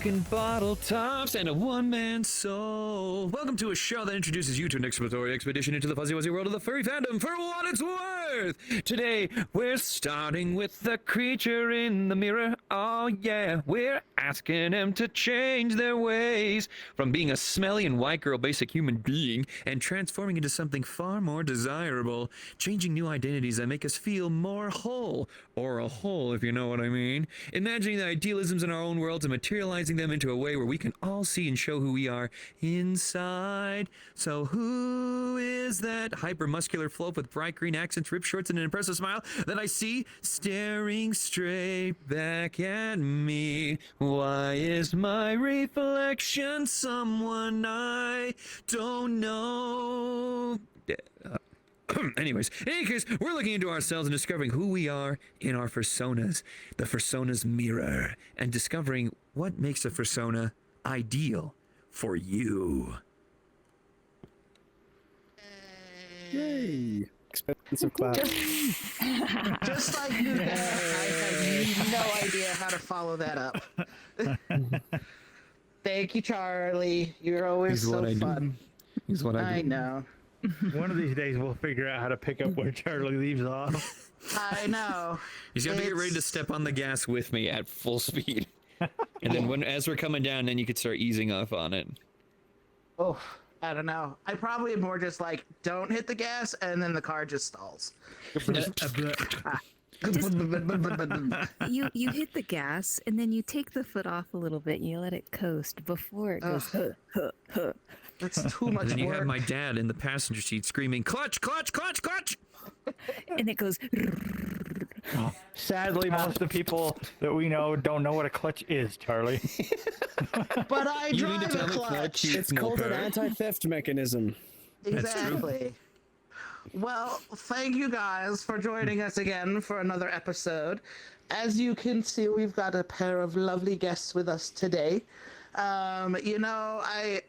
broken bottle tops, and a one-man soul. Welcome to a show that introduces you to an exploratory expedition into the fuzzy wuzzy world of the furry fandom, for what it's worth. Today, we're starting with the creature in the mirror. Oh yeah, we're asking them to change their ways from being a smelly and white girl basic human being and transforming into something far more desirable, changing new identities that make us feel more whole, or a whole if you know what I mean, imagining the idealisms in our own worlds and materializing them into a way where we can all see and show who we are inside. So who is that hyper-muscular float with bright green accents, ripped shorts, and an impressive smile that I see staring straight back at me? Why is my reflection someone I don't know? Anyways, in any case, we're looking into ourselves and discovering who we are in our fursonas, the fursona's mirror, and discovering what makes a fursona ideal for you. Yay! Expensive clap. Just like Nuka, I have no idea how to follow that up. Thank you, Charlie. You're always so fun. He's what I do. I know. One of these days we'll figure out how to pick up where Charlie leaves off. I know. He's got to get ready to step on the gas with me at full speed. And then as we're coming down, then you could start easing off on it. Oh, I don't know. I probably am more just like, don't hit the gas, and then the car just stalls. You hit the gas, and then you take the foot off a little bit, and you let it coast before it goes, huh, huh, huh. That's too much And then you work. have my dad in the passenger seat screaming, clutch, clutch, clutch, clutch! And it goes. Sadly, most of the people that we know don't know what a clutch is, Charlie. But I You need drive to a tell me clutch. It's called an anti-theft mechanism. Exactly. Well, thank you guys for joining us again for another episode. As you can see, we've got a pair of lovely guests with us today. You know, I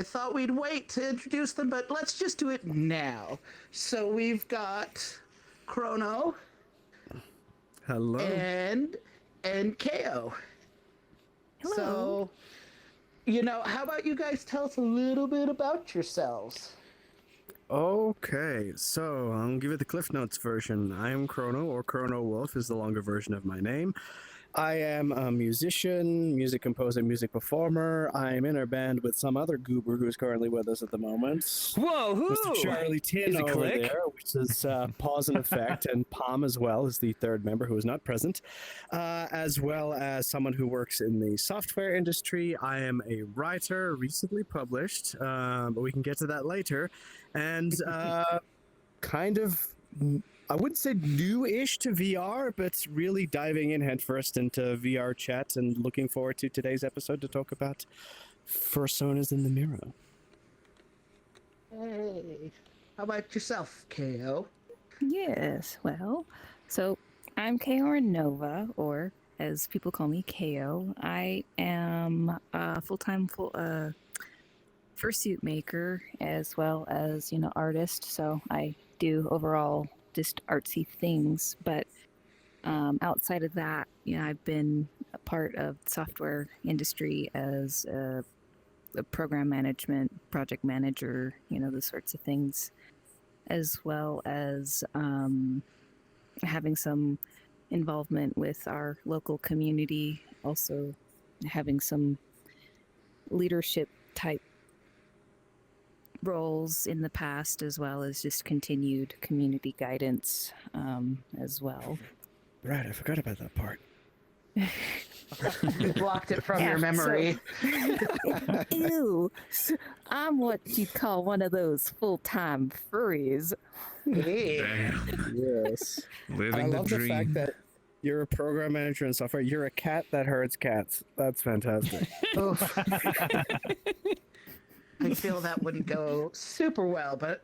thought we'd wait to introduce them, but let's just do it now. So we've got Chrono Hello. and KO. Hello. So, you know, how about you guys tell us a little bit about yourselves? Okay, so I'll give you the Cliff Notes version. I am Chrono, or ChronoWolf is the longer version of my name. I am a musician, music composer, music performer. I'm in a band with some other goober who's currently with us at the moment. Whoa, who? Mr. Charlie Tin Is it over Click? there, which is Pause and Effect, and Palm as well is the third member who is not present, as well as someone who works in the software industry. I am a writer, recently published, but we can get to that later, and kind of, I wouldn't say new-ish to VR, but really diving in headfirst into VR chat and looking forward to today's episode to talk about fursonas in the mirror. Hey, how about yourself, KO? Yes, well, so I'm Kayoran Nova, or as people call me, KO. I am a full-time fursuit maker as well as, artist, so I do overall just artsy things, but outside of that, I've been a part of the software industry as a program management, project manager, those sorts of things, as well as having some involvement with our local community, also having some leadership type roles in the past, as well as just continued community guidance as well. Right, I forgot about that part. You blocked it from your memory. Ew, I'm what you'd call one of those full-time furries. Damn. Yes. Living I the love dream. the fact that you're a program manager in software. You're a cat that herds cats. That's fantastic. Oof. I feel that wouldn't go super well, but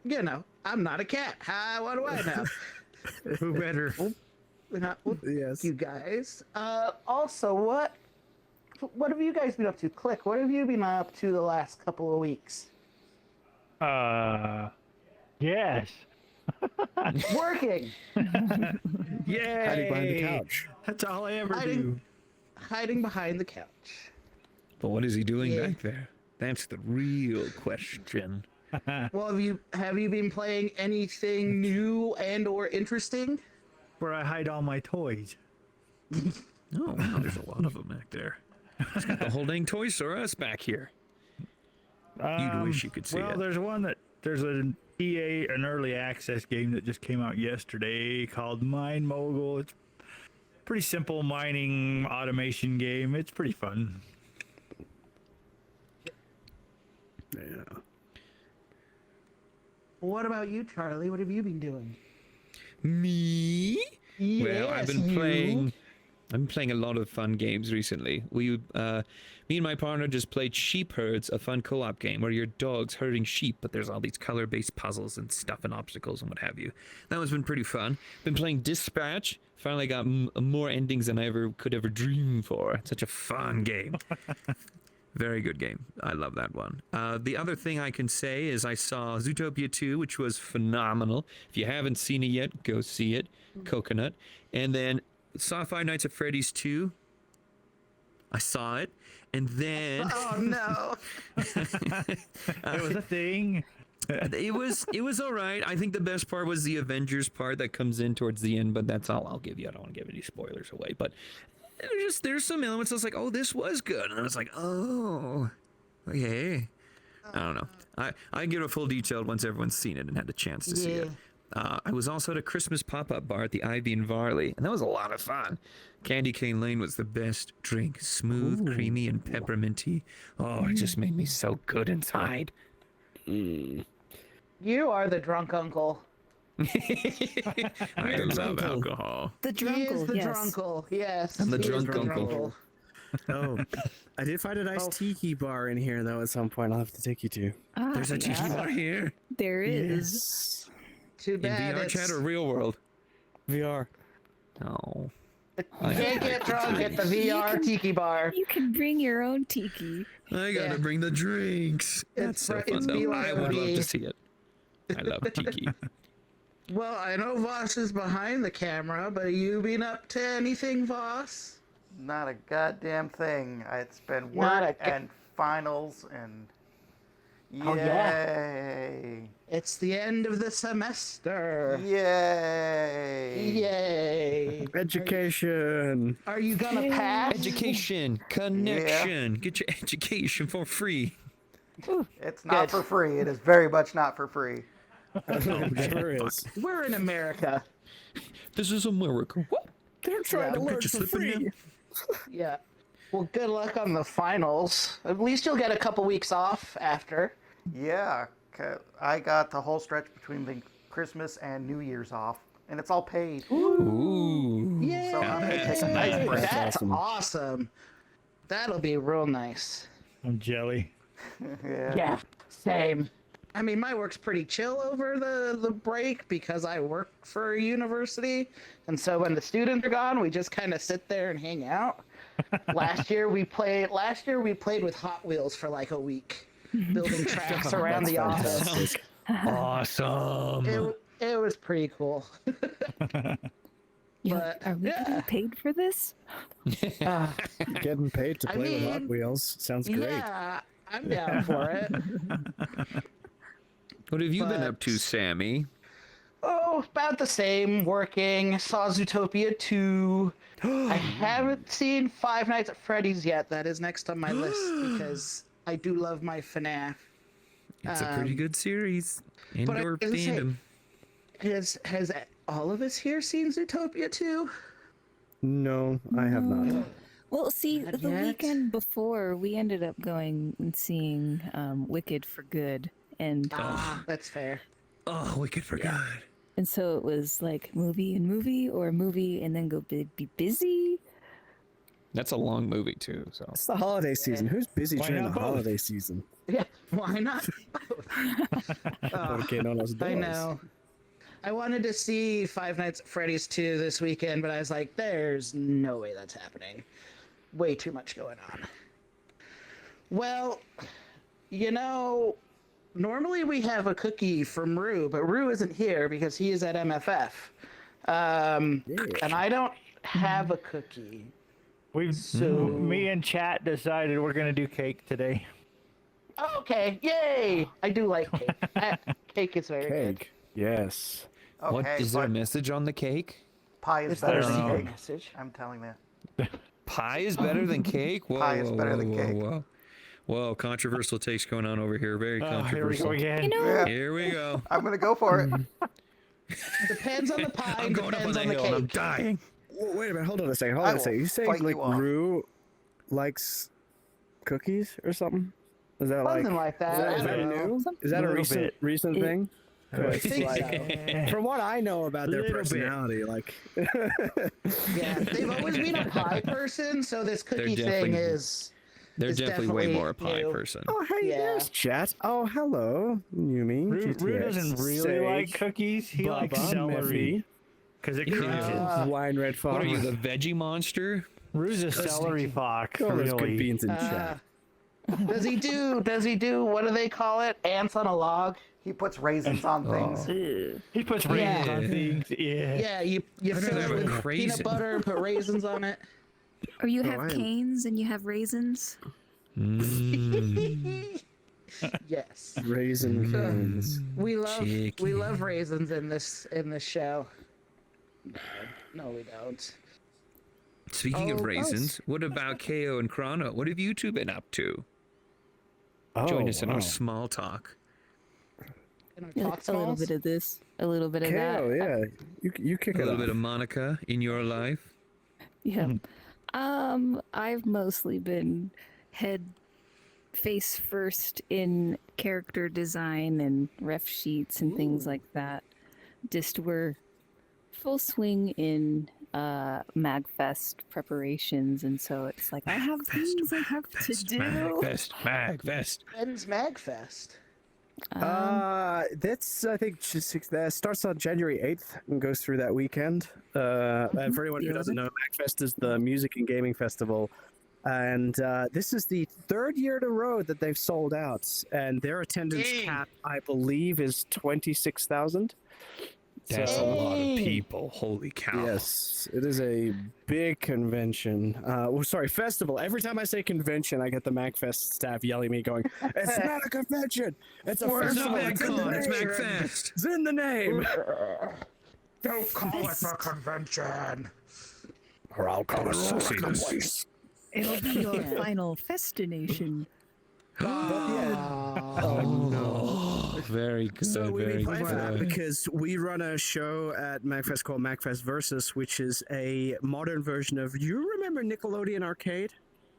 I'm not a cat. What do I know? Who better? Yes. You guys. Also, what have you guys been up to? Click. What have you been up to the last couple of weeks? Yes. Working. Yay! Hiding behind the couch. That's all I ever Hiding. do. Hiding behind the couch. But what is he doing Yeah. back there? That's the real question. Well, have you been playing anything new and or interesting? Where I hide all my toys. Oh, wow, there's a lot of them back there. He's got the whole dang Toys R Us back here. You'd wish you could see well, it. there's an an early access game that just came out yesterday called Mine Mogul. It's pretty simple mining automation game. It's pretty fun. Yeah. What about you, Charlie? What have you been doing? Me? Well, I've been Yes, playing. I've been playing a lot of fun games recently. Me and my partner just played Sheep Herds, a fun co-op game where your dog's herding sheep, but there's all these color-based puzzles and stuff and obstacles and what have you. That one's been pretty fun. Been playing Dispatch. Finally got more endings than I could ever dream for. It's such a fun game. Very good game. I love that one. The other thing I can say is I saw Zootopia 2, which was phenomenal. If you haven't seen it yet, go see it. Coconut. And then saw Five Nights at Freddy's 2. I saw it. And then... Oh, no. It was a thing. it was all right. I think the best part was the Avengers part that comes in towards the end, but that's all I'll give you. I don't want to give any spoilers away, but there's some elements I was like, oh, this was good. And I was like, oh, okay. I don't know. I give it a full detail once everyone's seen it and had the chance to see it. I was also at a Christmas pop-up bar at the Ivy in Varley, and that was a lot of fun. Candy Cane Lane was the best drink. Smooth, creamy, and pepperminty. Oh, it just made me so good inside. You are the drunk uncle. I love alcohol. The He is drunkle, the yes. drunkle, yes. I'm the he is drunk uncle. drunkle. Oh, I did find a nice tiki bar in here, though, at some point. I'll have to take you to. Ah, There's a tiki bar here. There is. Yes. Too In bad VR it's... chat or real world? VR. No. You can't get drunk at the VR tiki bar. You can bring your own tiki. I gotta Yeah. bring the drinks. That's so fun, though. I would love to see it. I love tiki. Well, I know Voss is behind the camera, but have you been up to anything, Voss? Not a goddamn thing. It's been Not work a go- and finals and yay. Oh, yeah. It's the end of the semester. Yay. Yay. Education. Are you gonna pass? Education, connection. Get your education for free. It's not for free. It is very much not for free. Sure is. We're in America. This is America. What? They're trying to Don't learn get you for slipping free. in. Yeah. Well, good luck on the finals. At least you'll get a couple weeks off after. Yeah. I got the whole stretch between the Christmas and New Year's off, and it's all paid. Ooh. Yeah. So I'm gonna take a nice break. That's awesome. awesome. That'll be real nice. I'm jelly. Yeah, same. I mean, my work's pretty chill over the break because I work for a university, and so when the students are gone, we just kind of sit there and hang out. Last year we played with Hot Wheels for like a week, building tracks around the office. Awesome. It was pretty cool. Yeah, But, are we getting paid for this? Getting paid to I play with Hot mean, Wheels sounds great. Yeah, I'm down for it. What have you been But- up to, Sammy? Oh, about the same. Working. Saw Zootopia 2. I haven't seen Five Nights at Freddy's yet. That is next on my list because I do love my FNAF. It's a pretty good series. but I Indoor was gonna say- fandom. Has all of us here seen Zootopia 2? No, I have not. Well, see, Not the yet. weekend before, we ended up going and seeing Wicked for Good. And That's fair. Oh, Wicked for God. and so it was like movie and movie, or movie and then go be busy. That's a long movie, too. So It's the holiday season. Who's busy Why during the not both? holiday season? Yeah, why not? Okay, no, those I doors. know. I wanted to see Five Nights at Freddy's 2 this weekend, but I was like, there's no way that's happening. Way too much going on. Well, normally we have a cookie from Rue, but Rue isn't here because he is at MFF. And I don't have a cookie. Me and chat decided we're gonna do cake today. Okay, yay! I do like cake. Cake is very good. Cake. Yes. Okay, What is there a but message on the cake? pie is Is there better a than secret cake. message? I'm telling you. Pie is better than cake? Whoa, Pie is whoa, better whoa, than whoa, cake. Whoa. Whoa, controversial takes going on over here. Very Here we controversial. go again. You know, Yeah, Here we go. I'm gonna go for it. Depends on the pie. I'm going up on depends the on the hill and I'm cake. dying. Whoa, wait a minute. Hold on a second. Hold I on a will second. You saying fight like you off. Rue likes cookies or something? Is that Something like that. Is I that don't know. new? Is that a Little recent bit. thing? I think Like, from what I know about their Little bit. personality, like Yeah, they've always been a pie person, so this cookie thing definitely- is. They're It's definitely way definitely more a pie new. person. oh hey, Yeah. there's chat. Oh hello, Yumi. Rue GTX, doesn't really Sage, like cookies. He likes Baba, celery because it Yeah. crunches. Wine Red Fox. What are you, the veggie monster? Rue's a celery fox, Oh, there's good really. beans in chat. Does he do? What do they call it? Ants on a log. He puts raisins on things. He puts raisins Yeah. on things. Yeah. Yeah, you I'd fill rather it have a with raisin. peanut butter and put raisins on it. or you Oh, have I am- canes and you have raisins. Yes, Raisin canes. we love Chicken. raisins in this show. No, we don't. Speaking of Oh, raisins, what about KO and Chrono? What have you two been up to? Oh, Join us in wow. our small talk. In our Yeah, talk a little smalls? bit of this, a little bit of that. Kale, yeah. You kick A it little off. bit of Monica in your life. Yeah. I've mostly been face first in character design and ref sheets and things like that. Just we're full swing in Magfest preparations, and so it's like I have things I have to do. Magfest. When's Magfest? That's I think that starts on January 8th and goes through that weekend. And for anyone who The doesn't know, MagFest is the music and gaming festival, and this is the third year in a row that they've sold out, and their attendance Dang. cap, I believe, is 26,000. That's a lot of people. Holy cow. Yes, it is a big convention. Festival. Every time I say convention, I get the MagFest staff yelling at me, going, "It's not a convention. It's a It's festival. not It's in the MagCon, it's name. MagFest. It's in the name." Don't call it a convention. Or I'll call it Sauciness. place. It'll be your final festination. Very good. So we've very been playing for that good. because we run a show at MagFest called MagFest Versus, which is a modern version of. You remember Nickelodeon Arcade?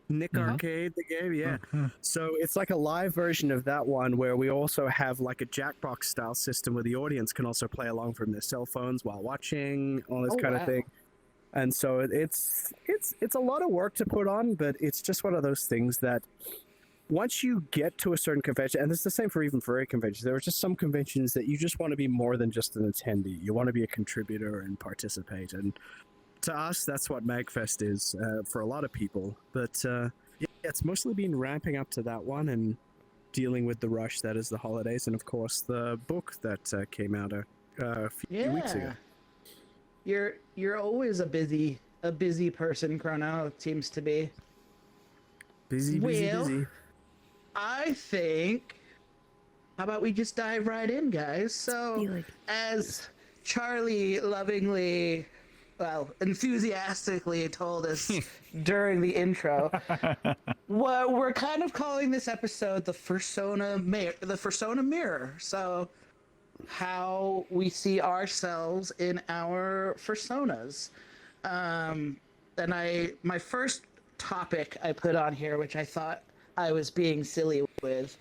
Nick Arcade, the game, yeah. So it's like a live version of that one where we also have like a Jackbox style system where the audience can also play along from their cell phones while watching, all this Oh, kind wow. of thing. And so it's a lot of work to put on, but it's just one of those things that once you get to a certain convention, and it's the same for even for a convention, there are just some conventions that you just want to be more than just an attendee. You want to be a contributor and participate. And to us, that's what MagFest is for a lot of people. But yeah, it's mostly been ramping up to that one and dealing with the rush that is the holidays, and of course the book that came out a few weeks ago. You're always a busy person, Chrono. It seems to be. Busy. I think. How about we just dive right in, guys? So, Feel like- as Charlie lovingly, enthusiastically told us during the intro, well, we're kind of calling this episode the Fursona mirror. So, how we see ourselves in our Fursonas. And my first topic I put on here, which I thought I was being silly with,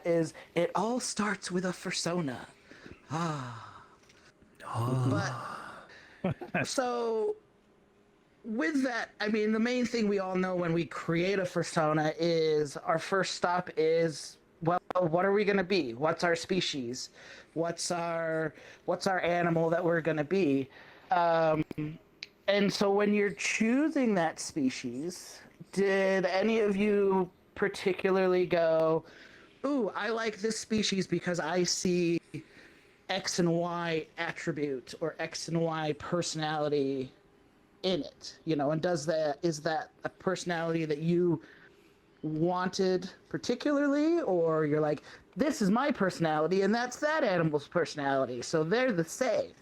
is it all starts with a Fursona. But so with that, I mean, the main thing we all know when we create a Fursona is our first stop is, well, what are we going to be? What's our species? What's our animal that we're going to be? And so when you're choosing that species, did any of you particularly go, ooh, I like this species because I see X and Y attribute or X and Y personality in it, you know, and is that a personality that you wanted particularly, or you're like, this is my personality and that's that animal's personality, so they're the same?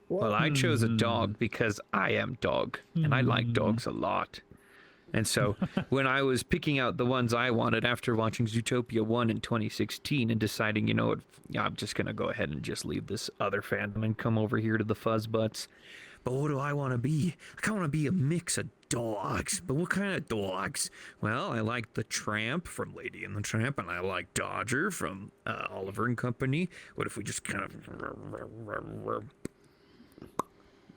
Well, I chose a dog because I am dog, and I like dogs a lot. And so when I was picking out the ones I wanted after watching Zootopia 1 in 2016 and deciding, you know what, I'm just going to go ahead and just leave this other fandom and come over here to the Fuzzbutts. But what do I want to be? I kind of want to be a mix of dogs. But what kind of dogs? Well, I like the Tramp from Lady and the Tramp, and I like Dodger from Oliver and Company. What if we just kind of...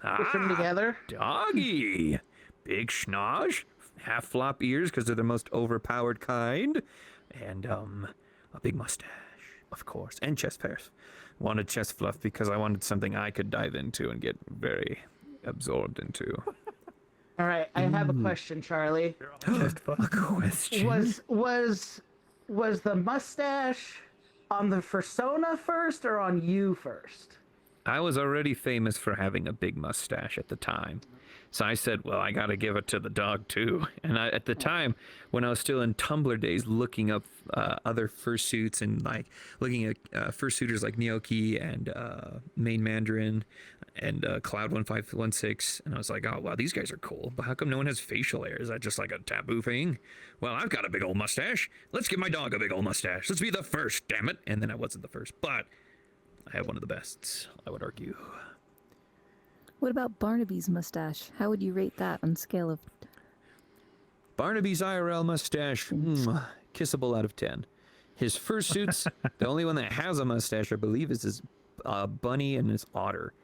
Push them together? Doggy! Big schnoz, half flop ears because they're the most overpowered kind, and a big mustache, of course, and chest hairs. Wanted chest fluff because I wanted something I could dive into and get very absorbed into. All right, I have a question, Charlie. A question? Was the mustache on the Fursona first or on you first? I was already famous for having a big mustache at the time. So I said, well, I got to give it to the dog too. And at the time, when I was still in Tumblr days, looking up other fursuits and like looking at fursuiters like Nyoki and Main Mandarin and Cloud1516, and I was like, oh, wow, these guys are cool. But how come no one has facial hair? Is that just like a taboo thing? Well, I've got a big old mustache. Let's give my dog a big old mustache. Let's be the first, damn it. And then I wasn't the first, but I have one of the best, I would argue. What about Barnaby's mustache? How would you rate that on scale of... Barnaby's IRL mustache, kissable out of 10. His fursuits, the only one that has a mustache, I believe, is his bunny and his otter.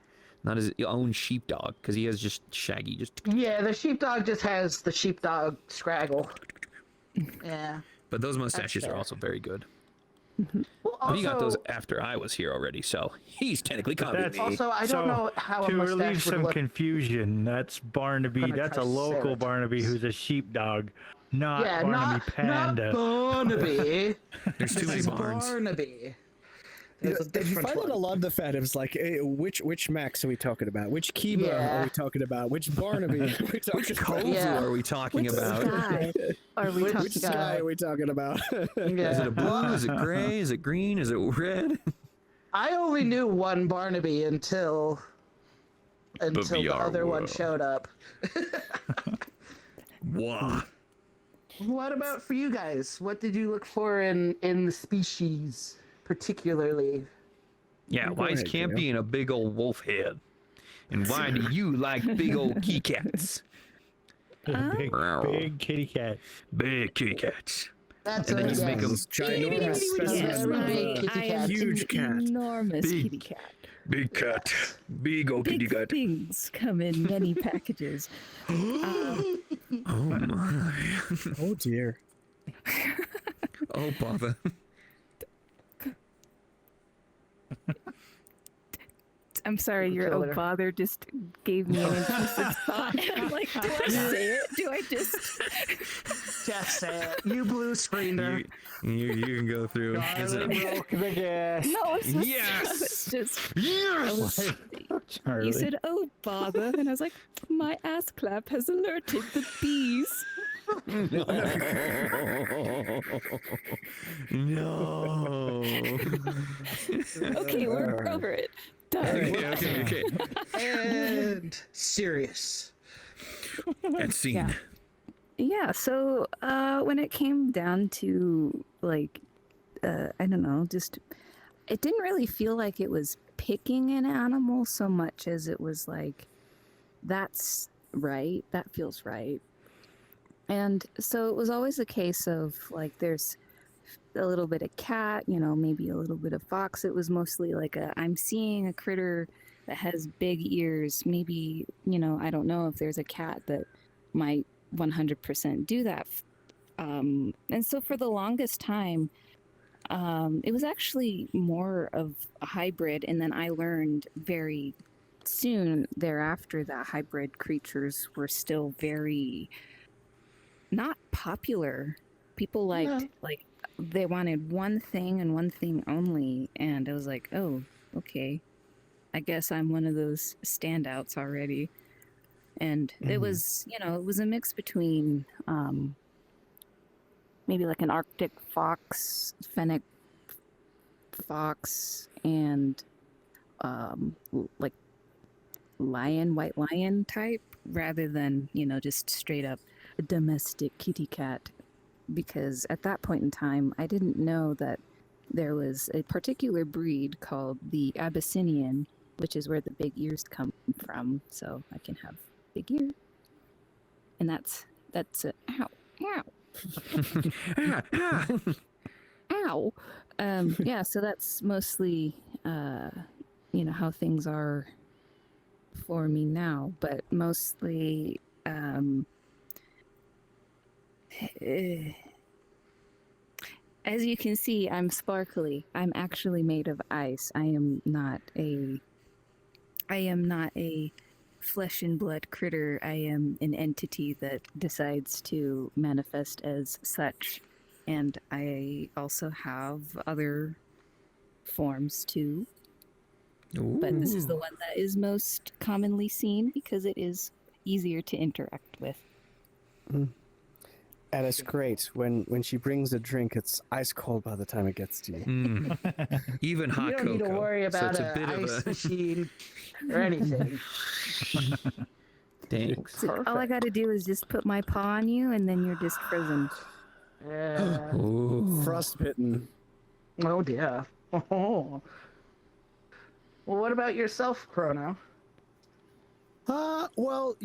Not his own sheepdog, because he has just shaggy, just... Yeah, the sheepdog just has the sheepdog scraggle. Yeah. But those mustaches are also very good. Well, But he got those after I was here already, so he's technically copied me. Also, I don't know how a to mustache relieve would some look. confusion, that's Barnaby. Gonna That's a try local Triceratops. Barnaby who's a sheepdog, not Yeah, Barnaby Panda. not Barnaby. There's too This many is Barns. Barnaby. There's a You different find that a one. lot of the fandoms, like, which Max are we talking about? Which Kiba Yeah. are we talking about? Which Barnaby are we talking Which about? Kovu Yeah. are we talking Which about? sky are we Which talking Which sky? sky are we talking about? Yeah. Is it a blue? Is it gray? Is it green? Is it red? I only knew one Barnaby until the VR other one world. showed up. Wah. What about for you guys? What did you look for in the species, particularly? Yeah, Go why is ahead, Campy Kale. in a big old wolf head? And why do you like big old kitty cats? Big kitty cat. Big kitty cats. That's And then a you make 'em- yes. Ginormous specimen of Big a kitty cat. huge cat. Enormous Big. kitty cat. Big cat. Big old kitty Big cat. things come in many packages. Oh my. Oh dear. Oh bother. I'm sorry, your Killer. oh bother just gave me an intrusive thought. I'm like, do I say it? Do I just... Just say it. You blue screened her. You can go through. Is it- Broke the gas. No, it's just... Yes! It's just... Yes! Charlie. You said, oh bother, and I was like, my ass clap has alerted the bees. No. Okay, we're over it. Done. Okay. And serious. And scene. Yeah. Yeah, so when it came down to, like, I don't know, just, it didn't really feel like it was picking an animal so much as it was like, that's right, that feels right. And so it was always a case of, like, there's a little bit of cat, you know, maybe a little bit of fox. It was mostly like I'm seeing a critter that has big ears. Maybe, you know, I don't know if there's a cat that might 100% do that. And so for the longest time, it was actually more of a hybrid. And then I learned very soon thereafter that hybrid creatures were still very not popular. People liked like they wanted one thing and one thing only, and I was like, oh, okay. I guess I'm one of those standouts already. And it was, it was a mix between maybe like an Arctic fox, fennec fox, and like white lion type, rather than, just straight up a domestic kitty cat. Because at that point in time, I didn't know that there was a particular breed called the Abyssinian, which is where the big ears come from. So I can have big ears. And that's ow. Ow. Yeah, so that's mostly, how things are for me now, but mostly, as you can see, I'm sparkly. I'm actually made of ice. I am not a flesh and blood critter. I am an entity that decides to manifest as such. And I also have other forms too. Ooh. But this is the one that is most commonly seen because it is easier to interact with. And it's great when she brings a drink, it's ice cold by the time it gets to you. Even hot You don't cocoa. need to worry So about it's a an bit of ice a machine or anything. thanks. So all I gotta do is just put my paw on you and then you're just frozen. Yeah. Ooh. Frostbitten. Oh dear. Oh. Well, what about yourself, Chrono? Well,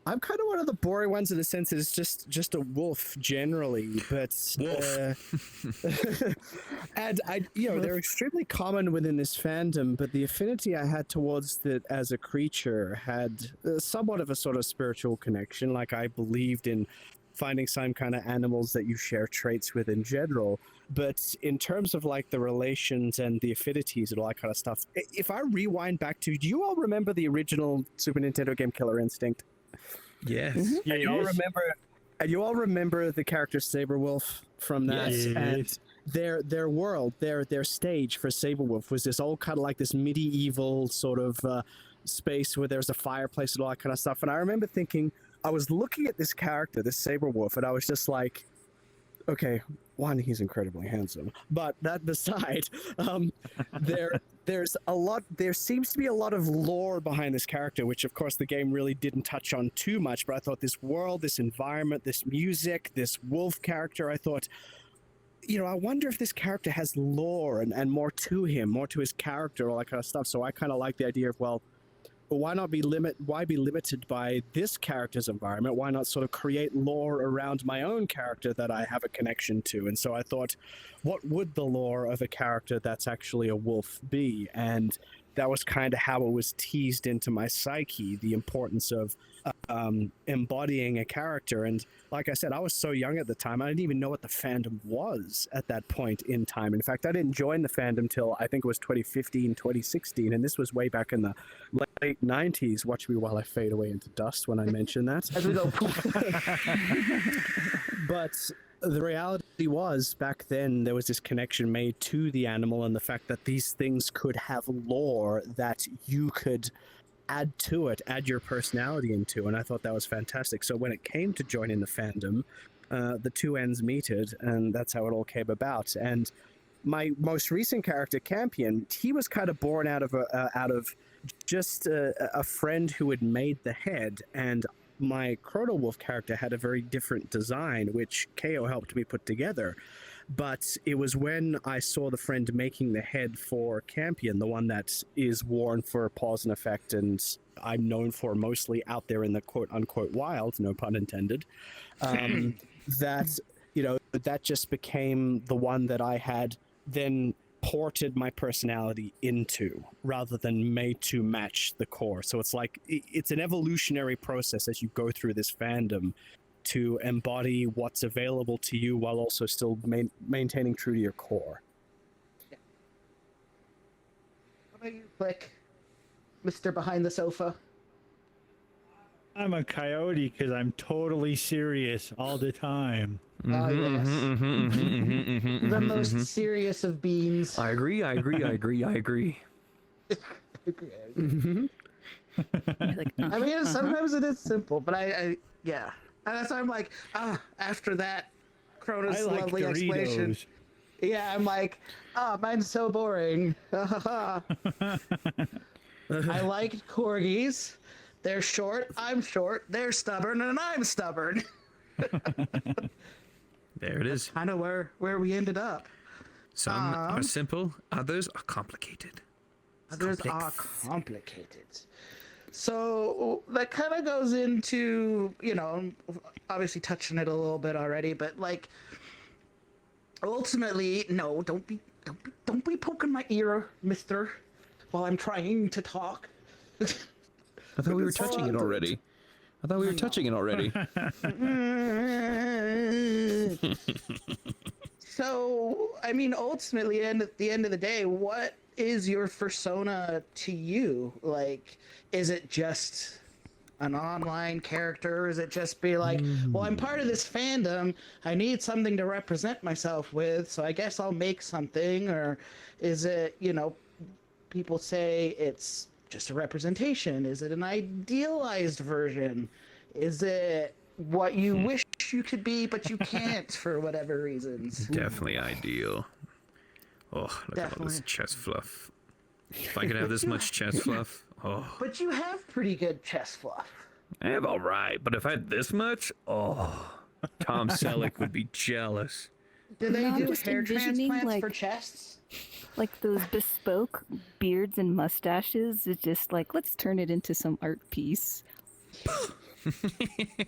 I'm kind of one of the boring ones in the sense that it's just a wolf generally, but and they're extremely common within this fandom. But the affinity I had towards it as a creature had somewhat of a sort of spiritual connection. Like I believed in finding some kind of animals that you share traits with in general. But in terms of like the relations and the affinities and all that kind of stuff, if I rewind back to, do you all remember the original Super Nintendo game Killer Instinct? Yes. Yeah, And you all remember the character Saberwolf from that, Yes. and their world, their stage for Saberwolf was this old kind of like this medieval sort of space where there's a fireplace and all that kind of stuff. And I remember thinking, I was looking at this character, this Saberwolf, and I was just like, okay, one, he's incredibly handsome, but that beside, there seems to be a lot of lore behind this character, which of course the game really didn't touch on too much, but I thought this world, this environment, this music, this wolf character, I thought, I wonder if this character has lore and more to him, more to his character, all that kind of stuff. So I kind of like the idea of, well, why be limited by this character's environment? Why not sort of create lore around my own character that I have a connection to? And so I thought, what would the lore of a character that's actually a wolf be? And that was kind of how it was teased into my psyche, the importance of embodying a character. And like I said, I was so young at the time, I didn't even know what the fandom was at that point in time. In fact, I didn't join the fandom till I think it was 2015, 2016, and this was way back in the late 90s. Watch me while I fade away into dust when I mention that. As we go poof. But the reality was, back then, there was this connection made to the animal and the fact that these things could have lore that you could add to it, add your personality into, and I thought that was fantastic. So when it came to joining the fandom, the two ends meted, and that's how it all came about. And my most recent character, Campion, he was kind of born out of just a friend who had made the head, and my ChronoWolf character had a very different design, which KO helped me put together. But it was when I saw the friend making the head for Campion, the one that is worn for pause and effect, and I'm known for mostly out there in the quote-unquote wild, no pun intended, that just became the one that I had then ported my personality into rather than made to match the core. So it's like, it's an evolutionary process as you go through this fandom to embody what's available to you while also still maintaining true to your core. Yeah. What about you, Click? Mr. Behind the Sofa? I'm a coyote because I'm totally serious all the time. Oh, yes. The most serious of beans. I agree. Like, I mean, sometimes it is simple, but yeah. And that's why I'm like, after that Kronos I like lovely explanation. Doritos. Yeah, I'm like, mine's so boring. I like corgis. They're short, I'm short, they're stubborn, and I'm stubborn. There it is. Kind of where we ended up. Some are simple, others are complicated. Others are complicated. So that kind of goes into, obviously touching it a little bit already, but like, ultimately, no, don't be poking my ear, mister, while I'm trying to talk. I thought we were touching it already. So, I mean, ultimately, and at the end of the day, what is your fursona to you? Like, is it just an online character? Is it just be like, well, I'm part of this fandom, I need something to represent myself with, so I guess I'll make something? Or is it, people say it's just a representation? Is it an idealized version? Is it what you wish you could be, but you can't for whatever reasons? Definitely ideal. Oh, look at all this chest fluff. If I could have this much chest fluff, oh. But you have pretty good chest fluff. I have all right, but if I had this much, oh, Tom Selleck would be jealous. Do they I'm do just hair envisioning, transplants like- for chests? like those bespoke beards and mustaches. It's just like, let's turn it into some art piece.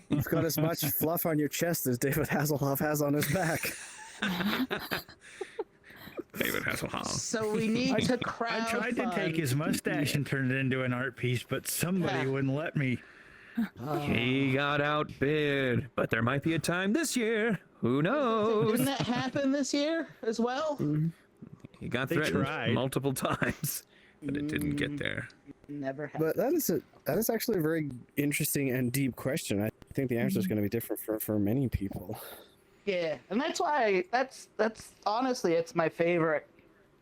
You've got as much fluff on your chest as David Hasselhoff has on his back. David Hasselhoff. So we need to I crowd tried to take his mustache and turn it into an art piece, but somebody wouldn't let me. He got outbid, but there might be a time this year. Who knows? Didn't that happen this year as well? He got They threatened tried. multiple times, but it didn't get there. Never happened. But that is actually a very interesting and deep question. I think the answer is going to be different for many people. Yeah, and that's why that's honestly, it's my favorite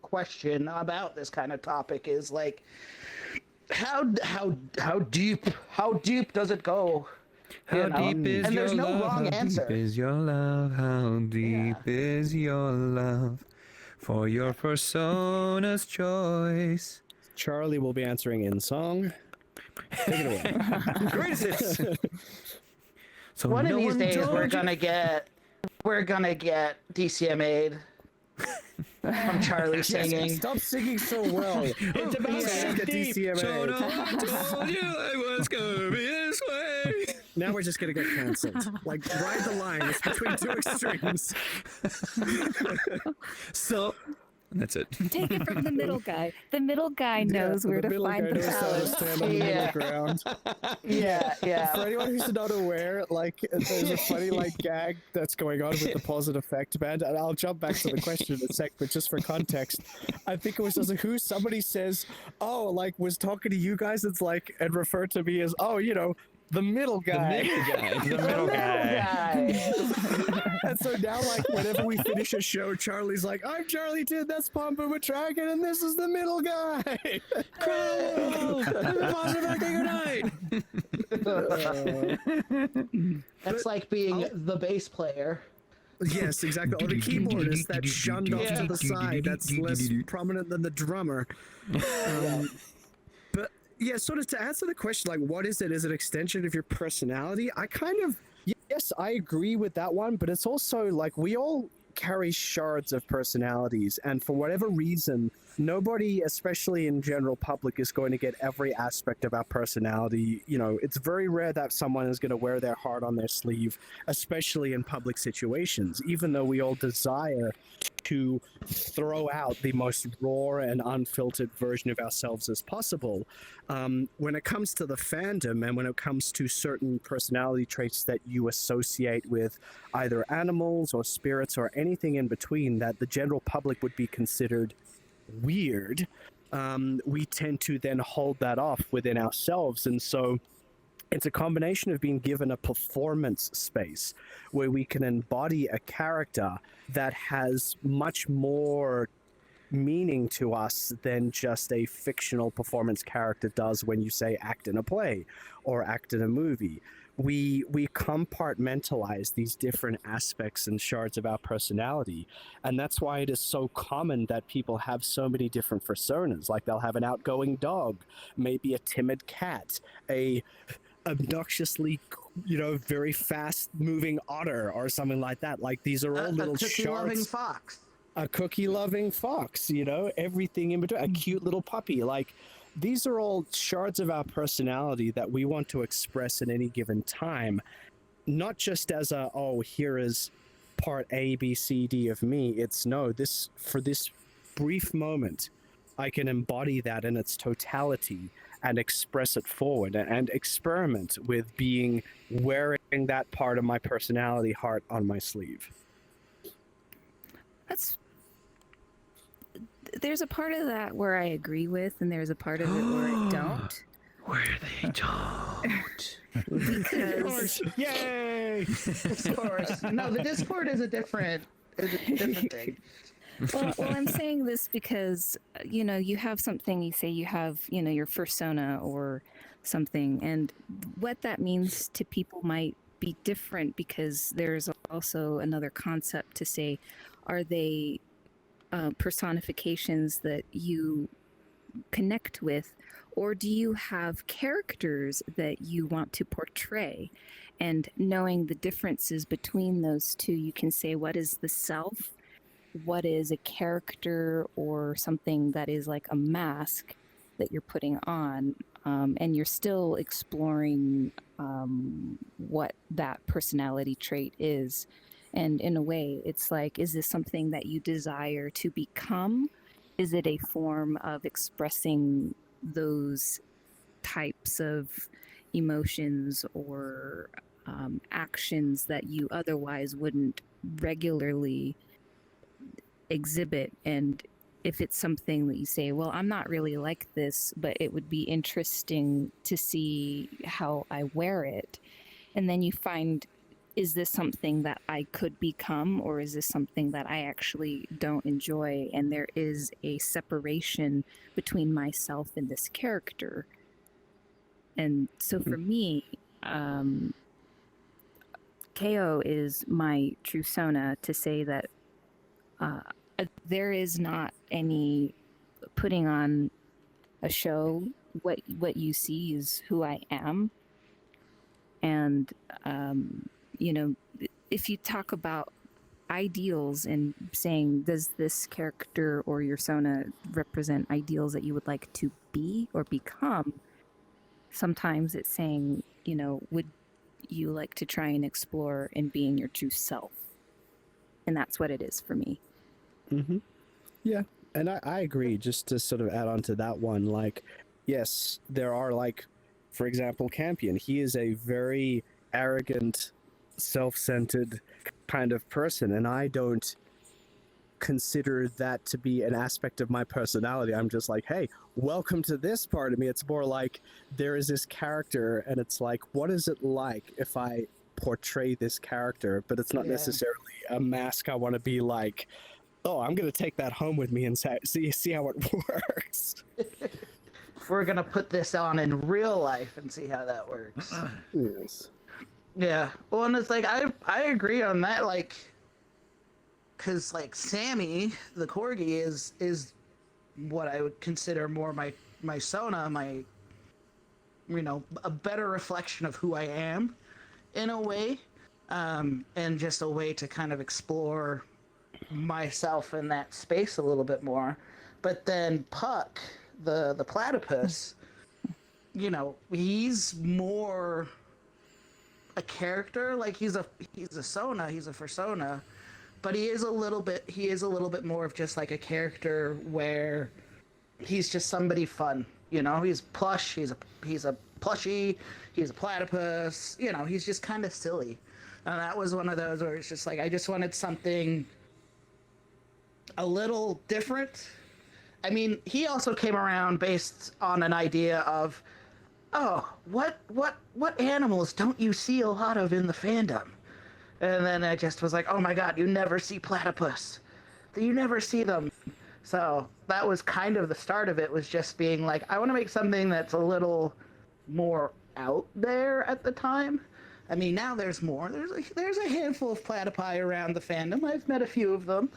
question about this kind of topic is like, how deep does it go? How deep is and your there's no love? wrong How answer. deep is your love? How deep is your love for your persona's choice? Charlie will be answering in song. Take it away. Greatest hits. So One of no these one days told we're you- gonna get DCMA'd from Charlie singing. Stop singing so well. It's about Yeah. that deep. So no DCMA. one told you it was gonna be this way. Now we're just gonna get cancelled. Like, ride the line. It's between two extremes. So that's it. Take it from the middle guy. The middle guy knows where to find the knows how to balance. stand on the Yeah. middle ground. Yeah. For anyone who's not aware, like, there's a funny gag that's going on with the Pause and Effect band, and I'll jump back to the question in a sec, but just for context, I think it was just who somebody says, was talking to you guys, it's like, and referred to me as, the middle guy. The middle guy. Guy. And so now, whenever we finish a show, Charlie's like, I'm Charlie Tid, that's Pallet of Dragon, and this is the middle guy. That's like being the bass player. Yes, exactly. Or the keyboardist that's shunned off to the side, that's less prominent than the drummer. But yeah, sort of to answer the question, what is it? Is it an extension of your personality? Yes, I agree with that one, but it's also we all carry shards of personalities, and for whatever reason, nobody, especially in general public, is going to get every aspect of our personality. It's very rare that someone is going to wear their heart on their sleeve, especially in public situations, even though we all desire to throw out the most raw and unfiltered version of ourselves as possible. When it comes to the fandom and when it comes to certain personality traits that you associate with either animals or spirits or anything in between that the general public would be considered weird, we tend to then hold that off within ourselves. And so It's a combination of being given a performance space where we can embody a character that has much more meaning to us than just a fictional performance character does when you say act in a play or act in a movie. We compartmentalize these different aspects and shards of our personality, and that's why it is so common that people have so many different personas. Like they'll have an outgoing dog, maybe a timid cat, a obnoxiously, very fast moving otter or something like that. Like these are all little a cookie-loving shards. fox. A cookie-loving fox, everything in between. A cute little puppy. Like these are all shards of our personality that we want to express at any given time, not just as here is part A, B, C, D of me. It's no, for this brief moment, I can embody that in its totality and express it forward and experiment with wearing that part of my personality heart on my sleeve. There's a part of that where I agree with, and there's a part of it where I don't. Where they don't. Because Yay! Of course. No, the Discord is a different thing. well, I'm saying this because, you have something, you say you have, your fursona or something, and what that means to people might be different, because there's also another concept to say, are they personifications that you connect with, or do you have characters that you want to portray? And knowing the differences between those two, you can say, what is the self? What is a character or something that is like a mask that you're putting on? And you're still exploring what that personality trait is. And in a way, it's like, is this something that you desire to become? Is it a form of expressing those types of emotions or actions that you otherwise wouldn't regularly exhibit? And if it's something that you say, well, I'm not really like this, but it would be interesting to see how I wear it. And then you find, is this something that I could become, or is this something that I actually don't enjoy? And there is a separation between myself and this character. And so for me, KO is my true sona, to say that there is not any putting on a show. What you see is who I am. And if you talk about ideals and saying, does this character or your sona represent ideals that you would like to be or become? Sometimes it's saying, would you like to try and explore in being your true self? And that's what it is for me. Mm-hmm. Yeah, and I agree. Just to sort of add on to that one, like, yes, there are, like, for example, Campion. He is a very arrogant, self-centered kind of person, and I don't consider that to be an aspect of my personality. I'm just like, hey, welcome to this part of me. It's more like there is this character, and it's like, what is it like if I portray this character? But it's not necessarily a mask I want to be like, oh, I'm going to take that home with me and see how it works. We're going to put this on in real life and see how that works. Yes. Yeah. Well, and it's like, I agree on that, like, because, like, Sammy, the corgi, is what I would consider more my sona, my, a better reflection of who I am, in a way, and just a way to kind of explore myself in that space a little bit more. But then Puck, the platypus, he's more a character. Like, he's a sona, he's a fursona, but he is a little bit more of just like a character where he's just somebody fun. He's plush, he's a plushie, he's a platypus, he's just kind of silly. And that was one of those where it's just like, I just wanted something a little different. I mean, he also came around based on an idea of oh, what animals don't you see a lot of in the fandom? And then I just was like, oh my god, you never see platypus. You never see them. So that was kind of the start of it, was just being like, I want to make something that's a little more out there at the time. I mean, now there's more. There's a handful of platypi around the fandom. I've met a few of them.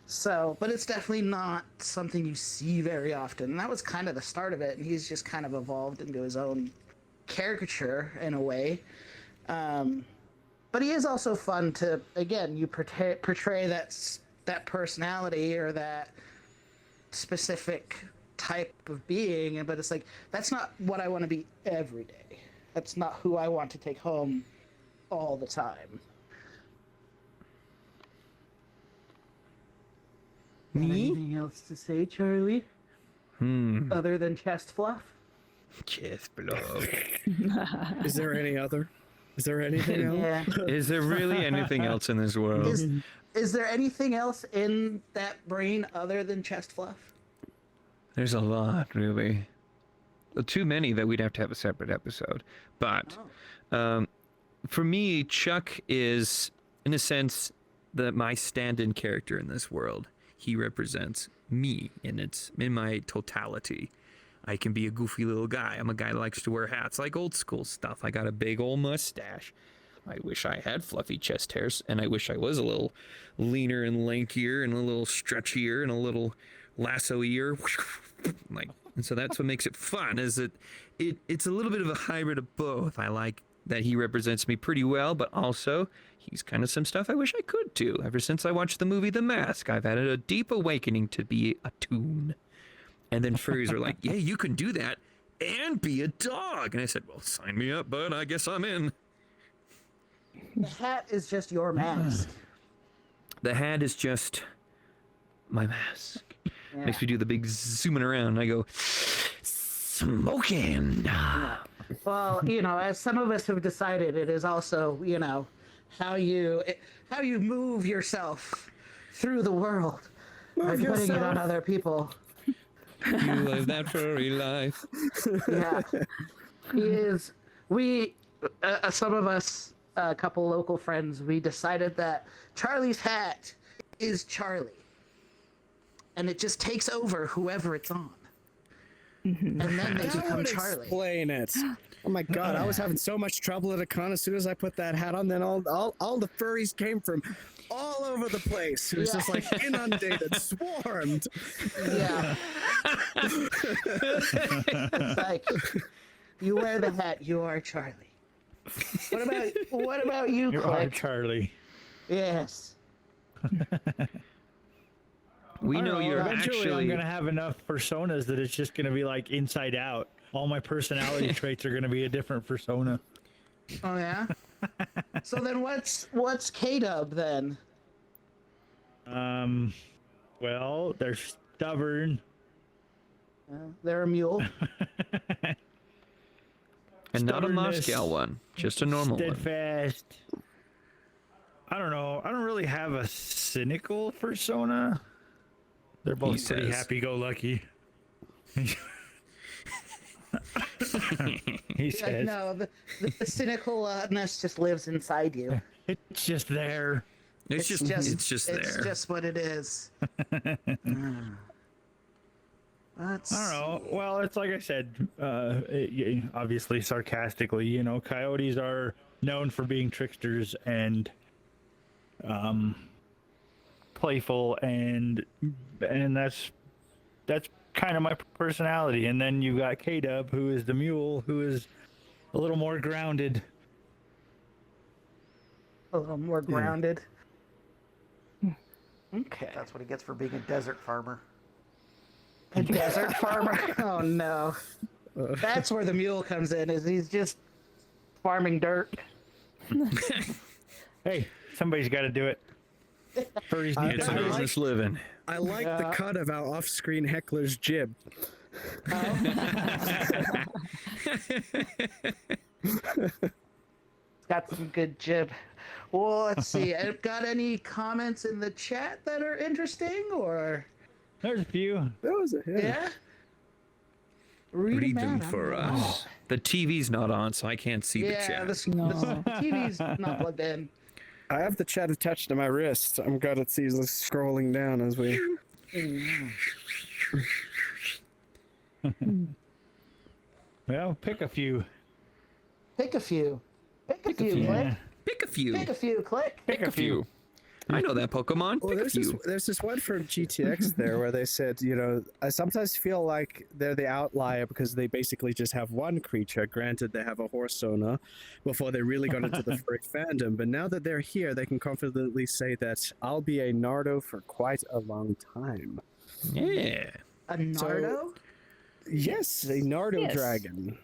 So, but it's definitely not something you see very often. And that was kind of the start of it. And he's just kind of evolved into his own caricature in a way. But he is also fun to, again, you portray that personality or that specific type of being, but it's like, that's not what I want to be every day. That's not who I want to take home all the time. Anything else to say, Charlie? Other than chest fluff? Chest blow. Is there any other? Is there anything else? Yeah. Is there really anything else in this world? Is there anything else in that brain other than chest fluff? There's a lot, really. Too many that we'd have to have a separate episode. But for me, Chuck is, in a sense, my stand-in character in this world. He represents me in my totality. I can be a goofy little guy. I'm a guy that likes to wear hats, like old school stuff. I got a big old mustache. I wish I had fluffy chest hairs, and I wish I was a little leaner and lankier and a little stretchier and a little lasso-ier. And so that's what makes it fun, is it's a little bit of a hybrid of both. I like that he represents me pretty well, but also he's kind of some stuff I wish I could do. Ever since I watched the movie The Mask, I've had a deep awakening to be a toon. And then furries are like, yeah, you can do that and be a dog. And I said, well, sign me up, bud. I guess I'm in. The hat is just your mask. The hat is just my mask. Yeah. Makes me do the big zooming around. And I go, smoking. Yeah. Well, as some of us have decided, it is also, how you move yourself through the world by putting it on other people. You live that furry life. Yeah. He is. Some of us, a couple local friends, we decided that Charlie's hat is Charlie. And it just takes over whoever it's on. And then they become Charlie. Explain it. Oh my god, I was having so much trouble at a con as soon as I put that hat on. Then all the furries came from all over the place. It was just like inundated, swarmed. Yeah. It's like, you wear the hat, you are Charlie. What about you, You are Click? Charlie. Yes. We know you're Eventually, actually. I'm gonna have enough personas that it's just gonna be like Inside Out. All my personality traits are gonna be a different persona. Oh yeah. So then, what's K-Dub then? Well, they're stubborn. They're a mule. And not a Stubbornness, Moscow one, just a normal one. Steadfast. I don't know. I don't really have a cynical persona. They're both pretty says. happy-go-lucky. He says. No, the cynicalness just lives inside you. It's just there. It's just there. It's just what it is. That's. I don't know. Well, it's like I said, obviously sarcastically, coyotes are known for being tricksters and playful, and that's kind of my personality. And then you got K-Dub, who is the mule, who is a little more grounded. A little more grounded. Okay. That's what he gets for being a desert farmer. A desert farmer? Oh no. That's where the mule comes in, is he's just farming dirt. Hey, somebody's got to do it. Furries need It's to a do it. business living. I like the cut of our off-screen heckler's jib. Got some good jib. Well, let's see. Got any comments in the chat that are interesting, or? There's a few. That was Yeah? Read them out. for us. The TV's not on, so I can't see the Yeah, chat. this No. TV's not plugged in. I have the chat attached to my wrist. I'm glad it's easily scrolling down as we. Well, pick a few. Pick a few. Pick a few, Yeah. click. Pick a few. Pick a few, click. Pick a few. I know that Pokemon. Well, Pick a few. there's this one from GTX there where they said, I sometimes feel like they're the outlier because they basically just have one creature. Granted, they have a Fursona before they really got into the furry fandom. But now that they're here, they can confidently say that I'll be a Nardo for quite a long time. Yeah. A Nardo? Yes, a Nardo Yes. dragon.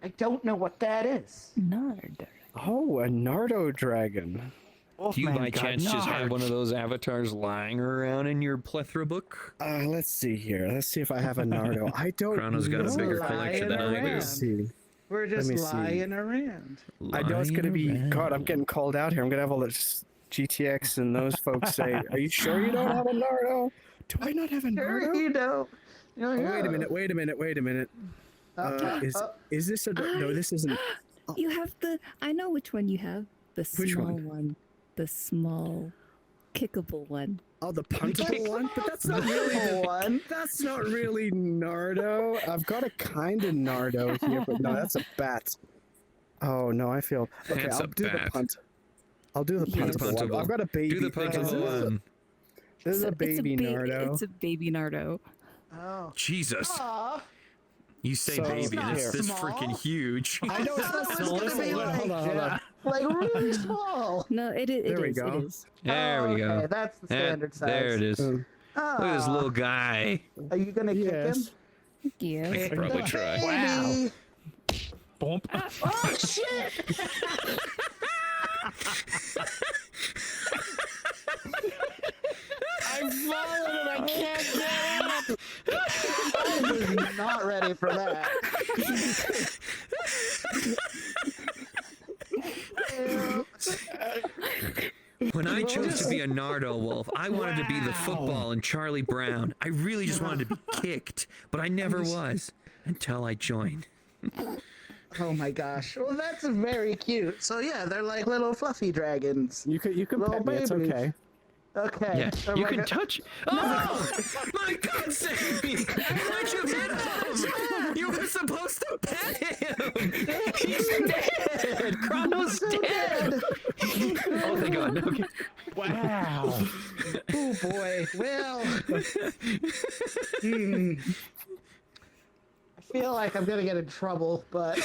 I don't know what that is. Nard. Oh, a Nardo dragon. Do you Wolfman by got chance just have nards. one of those avatars lying around in your plethora book? Let's see here. Let's see if I have a Nardo. I don't Chrono's got a know. bigger Lying collection than I around. Let's do. see. We're just me see. lying around. I know it's going to be. Lying God, I'm around. getting called out here. I'm going to have all this GTX and those folks say, "Are you sure you don't have a Nardo? Do I not have a Sure Nardo?" you don't. Oh, wait a minute. Wait a minute. Wait a minute. Is this a? No, this isn't. You have the. I know which one you have. The Which small one? one. The small, kickable one. Oh, the puntable one. But that's not really the one. That's not really Nardo. I've got a kind of Nardo here, but no, that's a bat. Oh no, I feel. Okay, That's I'll a do the bat. punt. I'll do the Yeah. puntable one. Puntable. I've got a baby. Do the thing. puntable one. This is a It's baby Nardo. It's a baby Nardo. Oh. Jesus. Aw. You say So- baby, and it's Here. this Small. freaking huge. I know it's thought not it was small. gonna be Hold on, like- hold on, hold on. Like really small. No, it is. There we It go. is. There we go. Okay, that's the standard size. There it is. Um, Look at this little guy. Are you gonna kick him? Yes. Yeah. I could probably The try. baby. Bump. Oh shit! I'm falling and I can't get up. I was not ready for that. Ew. When I chose to be a Nardo wolf, I wanted to be the football and Charlie Brown. I really just wanted to be kicked, but I never was until I joined. Oh my gosh. Well, that's very cute. So yeah, they're like little fluffy dragons. You can Little pet me. It's babies. okay. Okay. Yeah, they're you like can a- touch. Oh, my God, save me! Why'd you hit him? You were supposed to pet him. He's dead. Chrono's dead. Oh, thank God. Okay. Wow. Oh boy. Well. I feel like I'm gonna get in trouble, but.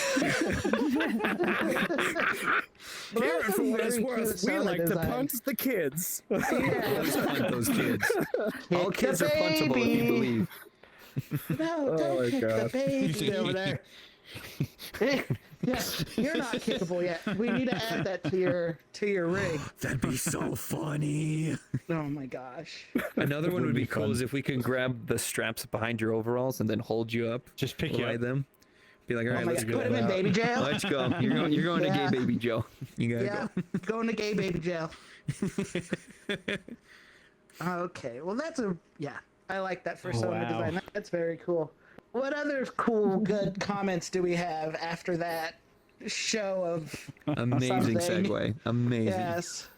Here, for what it's Very worth, cute we like to design. punt the kids. Let's punt those kids. All Kick kids the are puntable if you baby. believe. No, Oh don't my kick the God. baby over there. Yeah, you're not kickable yet. We need to add that to your rig. That'd be so funny. Oh my gosh. Another one would be be cool fun. is if we can grab the straps behind your overalls and then hold you up, Just pick you ride up. them. Be like, all Oh right, my let's God. go. Put him in baby jail. Let's go. You're going to Yeah. gay baby Joe. You gotta Yeah, go. going to gay baby jail. Okay, well I like that Fursona wow. design. That's very cool. What other cool, good comments do we have after that show of Amazing Something. segue. Amazing. yes?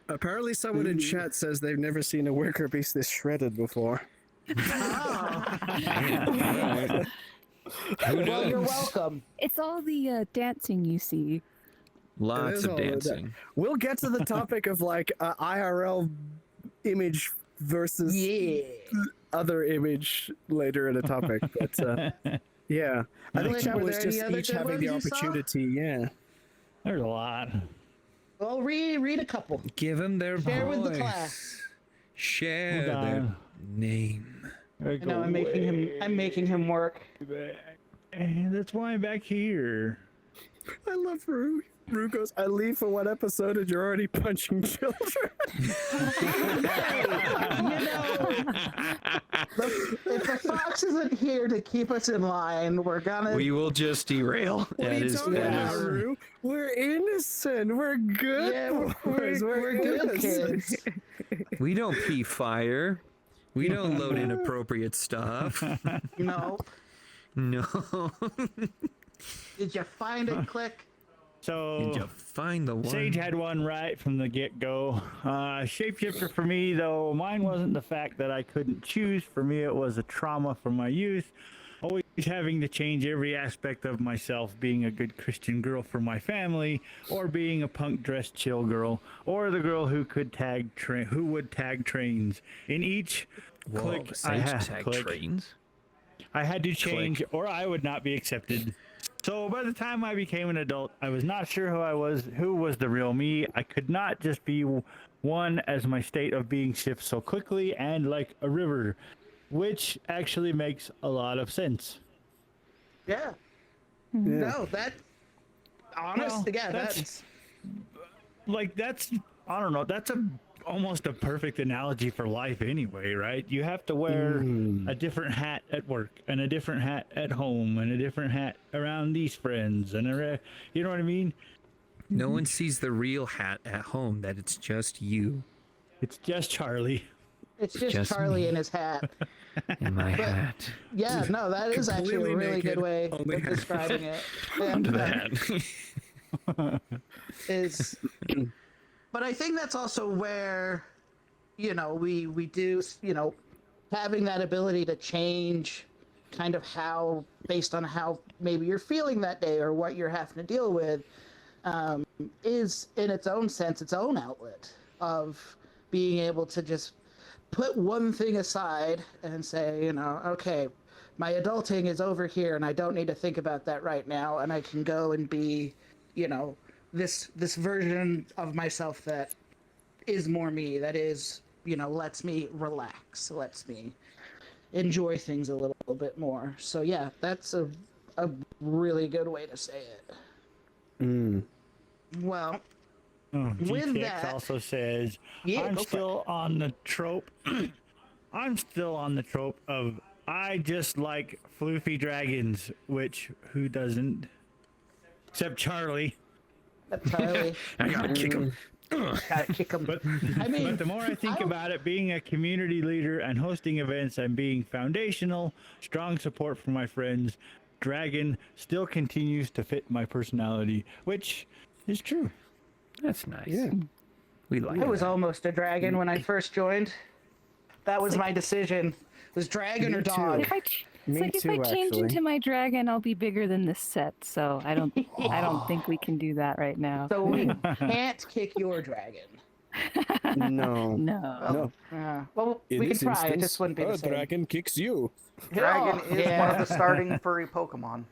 Apparently, someone in chat says they've never seen a worker beast this shredded before. Oh, Alright. Who well, you're knows? welcome. It's all the dancing you see. Lots is of all of that. dancing. We'll get to the topic of like IRL image versus Yeah. other image later in a topic, but yeah, I think Like, chat were was there any just other each good having the ones you saw? opportunity. Yeah, There's a lot. Well, read a couple. Give them their Share voice. with the class. Share Hold their on. name. I know I'm making him work. And that's why I'm back here. I love Rue. Rue goes, I leave for one episode and you're already punching children. You know, if the fox isn't here to keep us in line, we're gonna. We will just derail. What are you talking about, Rue? We're innocent. We're good Yeah, boys. we're good kids. We don't pee fire. We don't load inappropriate stuff. No. No. Did you find it, Click? So Did you find the one? Sage had one right from the get-go. Shapeshifter for me, though, mine wasn't the fact that I couldn't choose. For me, it was a trauma from my youth. Always having to change every aspect of myself, being a good Christian girl for my family, or being a punk-dressed chill girl, or the girl who would tag trains. In each click, trains. I had to change, or I would not be accepted. So by the time I became an adult, I was not sure who was the real me. I could not just be one, as my state of being shifts so quickly and like a river, which actually makes a lot of sense. Yeah. No, that. Honest, Well, yeah, that's. I don't know, that's almost a perfect analogy for life anyway, right? You have to wear a different hat at work and a different hat at home and a different hat around these friends and you know what I mean? No one sees the real hat at home, that it's just you. It's just Charlie. It's just Just Charlie me. in his hat. In my hat. Yeah, no, that is actually a Completely really naked, good way only of half. describing it. Onto the And, hat. is but I think that's also where we do having that ability to change kind of how based on how maybe you're feeling that day or what you're having to deal with is in its own sense its own outlet of being able to just put one thing aside and say, okay, my adulting is over here and I don't need to think about that right now, and I can go and be this version of myself that is more me, that is lets me relax, lets me enjoy things a little bit more. So yeah, that's a really good way to say it. Well, with GTX that also says, Yeah, I'm go for still on the trope. I'm still on the trope of I just like floofy dragons, which who doesn't? Except Charlie. Charlie, I gotta kick him. gotta kick him. But I mean, but the more I think about it, being a community leader and hosting events and being foundational, strong support for my friends, dragon still continues to fit my personality, which is true. That's nice. Yeah. We like I was that. almost a dragon when I first joined. That was my decision. It was dragon or Me too. dog. If I change actually. into my dragon, I'll be bigger than this set. So I don't think we can do that right now. So we can't kick your dragon. No. No. No. Well, In we can this try. It instance, just wouldn't be a the same. dragon kicks you. Dragon is one yeah. of the starting furry Pokemon.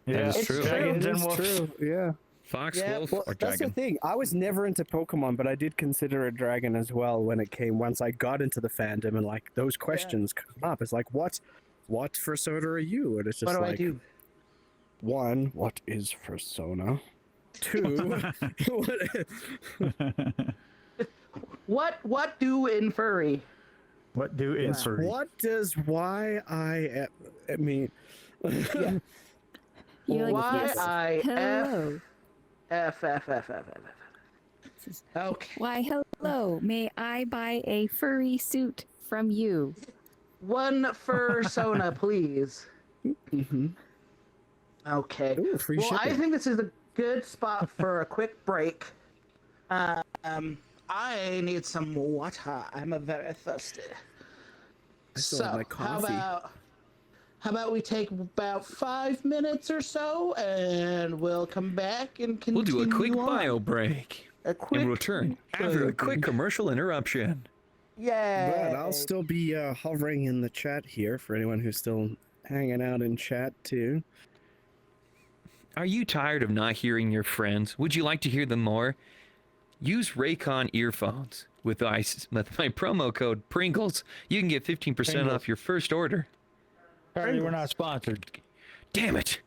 Yeah, is true. Dragons and It's wolves. true. Yeah. Fox, Yeah, wolf, Well, or that's the dragon? thing. I was never into Pokemon, but I did consider a dragon as well when it came. Once I got into the fandom, and like those questions come up, it's like, what Fursona are you? And it's just What do I like, do? one, what is Fursona? Two, What do in furry? What do in furry? what does I mean? You're like, Why yes, I hello. F. Okay. Why, hello. May I buy a furry suit from you? One Fursona, please. Okay. Ooh, free Well, I shipping. think this is a good spot for a quick break. I need some water. I'm a very thirsty. I still have my coffee. How about we take about 5 minutes or so, and we'll come back and continue. We'll do a quick on. bio break A quick. and return after a quick commercial interruption. Yeah. But I'll still be hovering in the chat here for anyone who's still hanging out in chat too. Are you tired of not hearing your friends? Would you like to hear them more? Use Raycon earphones with my promo code Pringles. You can get 15% Pringles. off your first order. Apparently, we're not sponsored. Damn it!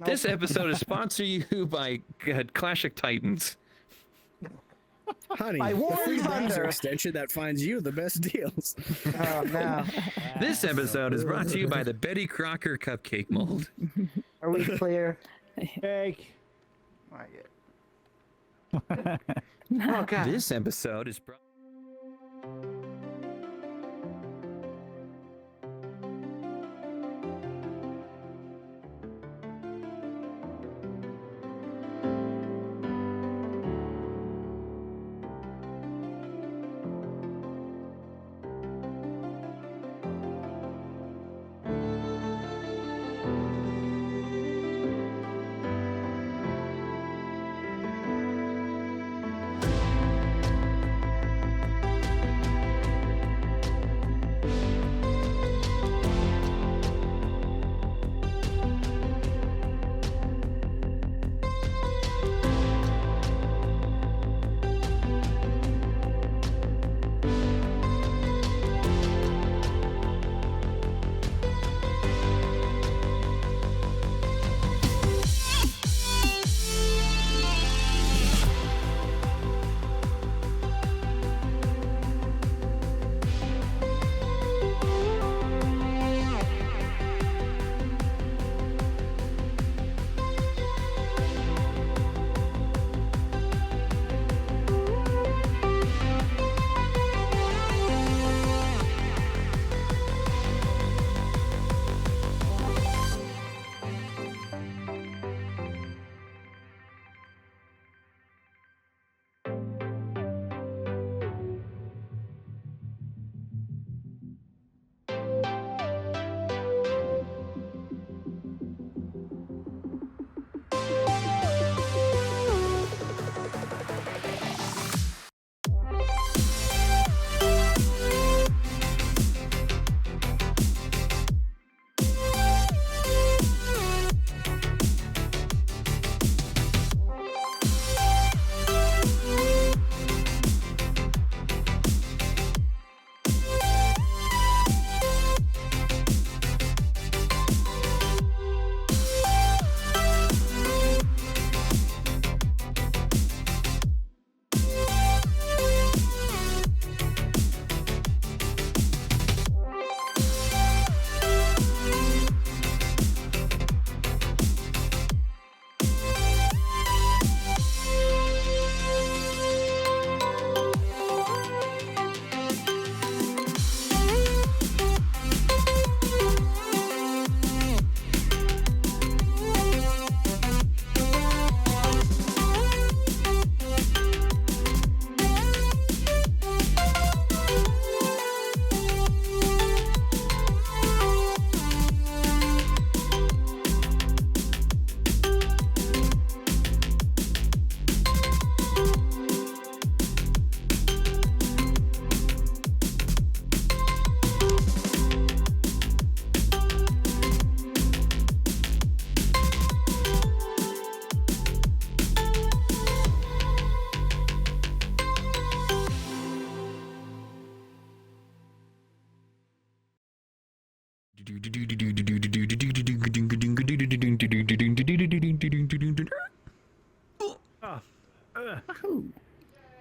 This episode is sponsored you by Classic Titans. Honey, I the warn free browser Thunder. extension that finds you the best deals. Oh no. This episode is brought to you by the Betty Crocker Cupcake Mold. Are we clear? Cake. Not yet. Oh god. This episode is brought.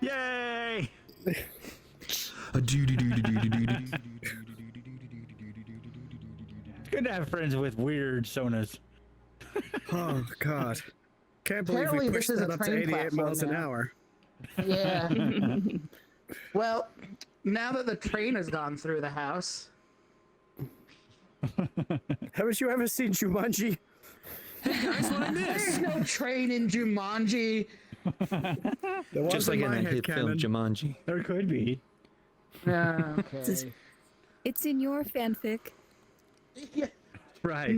Yay! It's good to have friends with weird sonas. Oh God! Can't believe Apparently we this pushed is a that up to train 88 miles an platform now. hour. Yeah. Well, now that the train has gone through the house, Haven't you ever seen Jumanji? Guys, what I there's miss? no train in Jumanji. There was Just like in my that hit film headcanon. Jumanji. There could be. Okay. It's in your fanfic. Yeah, Right.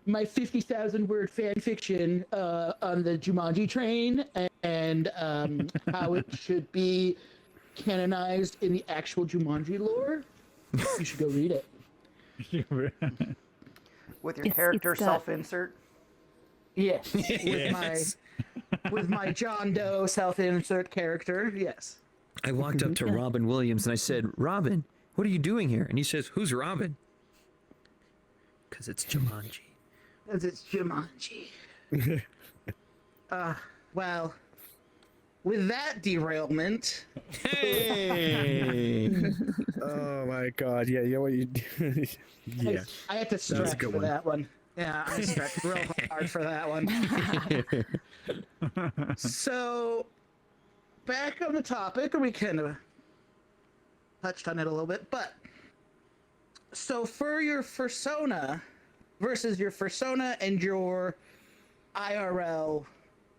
my 50,000 word fan fiction on the Jumanji train and how it should be canonized in the actual Jumanji lore. You should go read it. With your It's character got- self-insert. Yes, Yes. with my John Doe self-insert character. Yes. I walked up to Robin Williams and I said, Robin, what are you doing here? And he says, who's Robin? Because it's Jumanji. As it's Jumanji. Well, with that derailment, Hey! Oh my God! Yeah, you know what you? Yeah. I had to a stretch good for one. that one. Yeah, I stretched real hard for that one. So, back on the topic, we kind of touched on it a little bit, but so for your Fursona versus your Fursona and your IRL,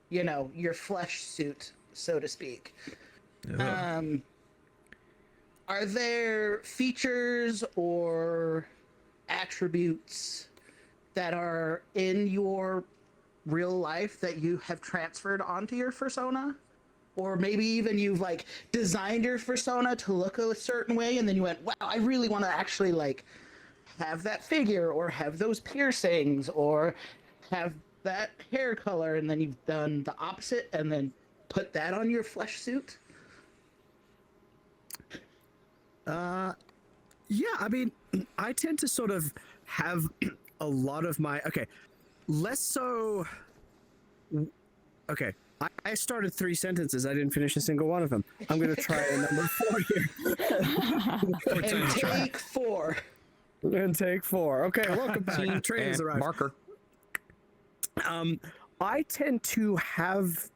you know, your flesh suit, so to speak. Are there features or attributes that are in your real life that you have transferred onto your Fursona? Or maybe even you've like designed your Fursona to look a certain way and then you went, wow, I really want to actually like have that figure or have those piercings or have that hair color, and then you've done the opposite and then put that on your flesh suit? Yeah, I mean, I tend to sort of have a lot of my less so. Okay, I started 3 sentences. I didn't finish a single one of them. I'm gonna try a number 4 here. And take 4. And take 4. Okay, welcome back. The train has And arrived. marker. I tend to have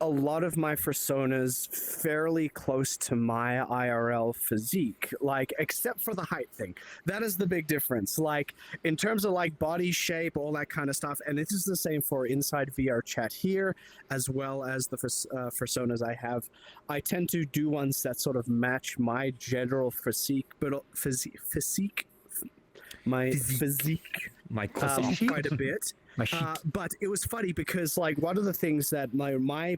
a lot of my personas fairly close to my IRL physique, like except for the height thing. That is the big difference. Like in terms of like body shape, all that kind of stuff. And this is the same for inside VR chat here, as well as the personas I have. I tend to do ones that sort of match my general physique, but my physique My croissant. quite a bit. My sheep. But it was funny because like one of the things that my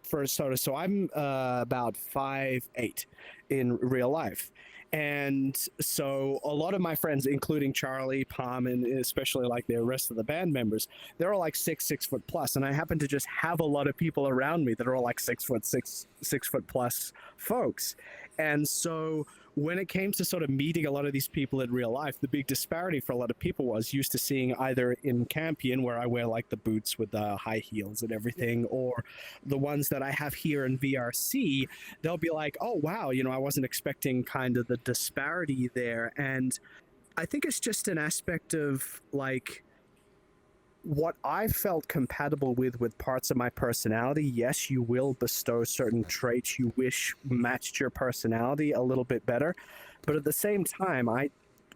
first sort of, so I'm about 5'8" in real life, and so a lot of my friends, including Charlie, Palm, and especially like the rest of the band members, they're all like 6 foot plus, and I happen to just have a lot of people around me that are all like 6 foot plus folks, and so when it came to sort of meeting a lot of these people in real life, the big disparity for a lot of people was used to seeing either in Campion, where I wear like the boots with the high heels and everything, or the ones that I have here in VRC, they'll be like, oh, wow, you know, I wasn't expecting kind of the disparity there. And I think it's just an aspect of like, what I felt compatible with parts of my personality. Yes, you will bestow certain traits you wish matched your personality a little bit better. But at the same time,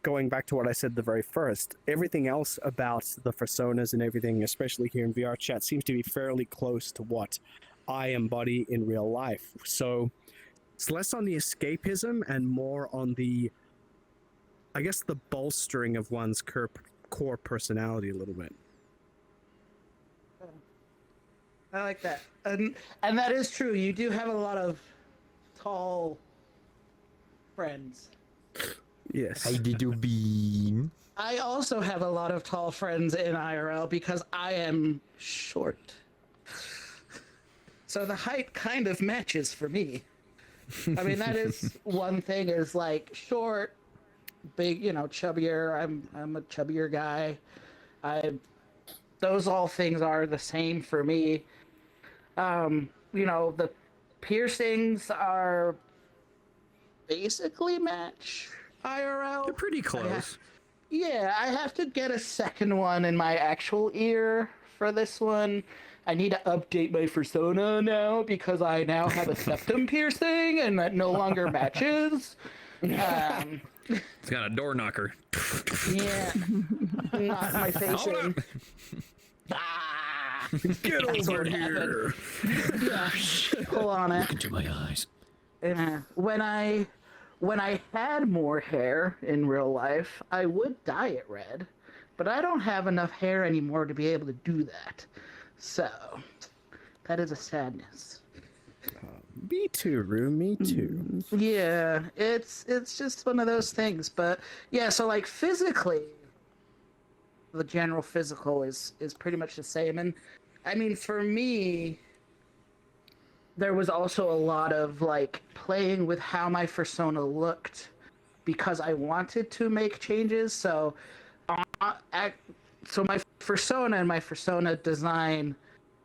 going back to what I said the very first, everything else about the personas and everything, especially here in VR chat, seems to be fairly close to what I embody in real life. So it's less on the escapism and more on the, I guess, the bolstering of one's core personality a little bit. I like that. And that is true. You do have a lot of tall friends. Yes. How did you bean? I also have a lot of tall friends in IRL because I am short. So the height kind of matches for me. I mean, that is one thing, is like short, big, chubbier. I'm a chubbier guy. I those all things are the same for me. The piercings are basically match IRL. They're pretty close. Yeah, I have to get a second one in my actual ear for this one. I need to update my Fursona now because I now have a septum piercing and that no longer matches. It's got a door knocker. Yeah, not my face Hold in. up. Ah, Get over here. yeah, pull on it. Look into my eyes. When I had more hair in real life, I would dye it red, but I don't have enough hair anymore to be able to do that. So, that is a sadness. Me too, Rue. Me too. Yeah, it's just one of those things. But yeah, so like physically, the general physical is pretty much the same. And I mean, for me, there was also a lot of like playing with how my Fursona looked because I wanted to make changes. So my Fursona and my Fursona design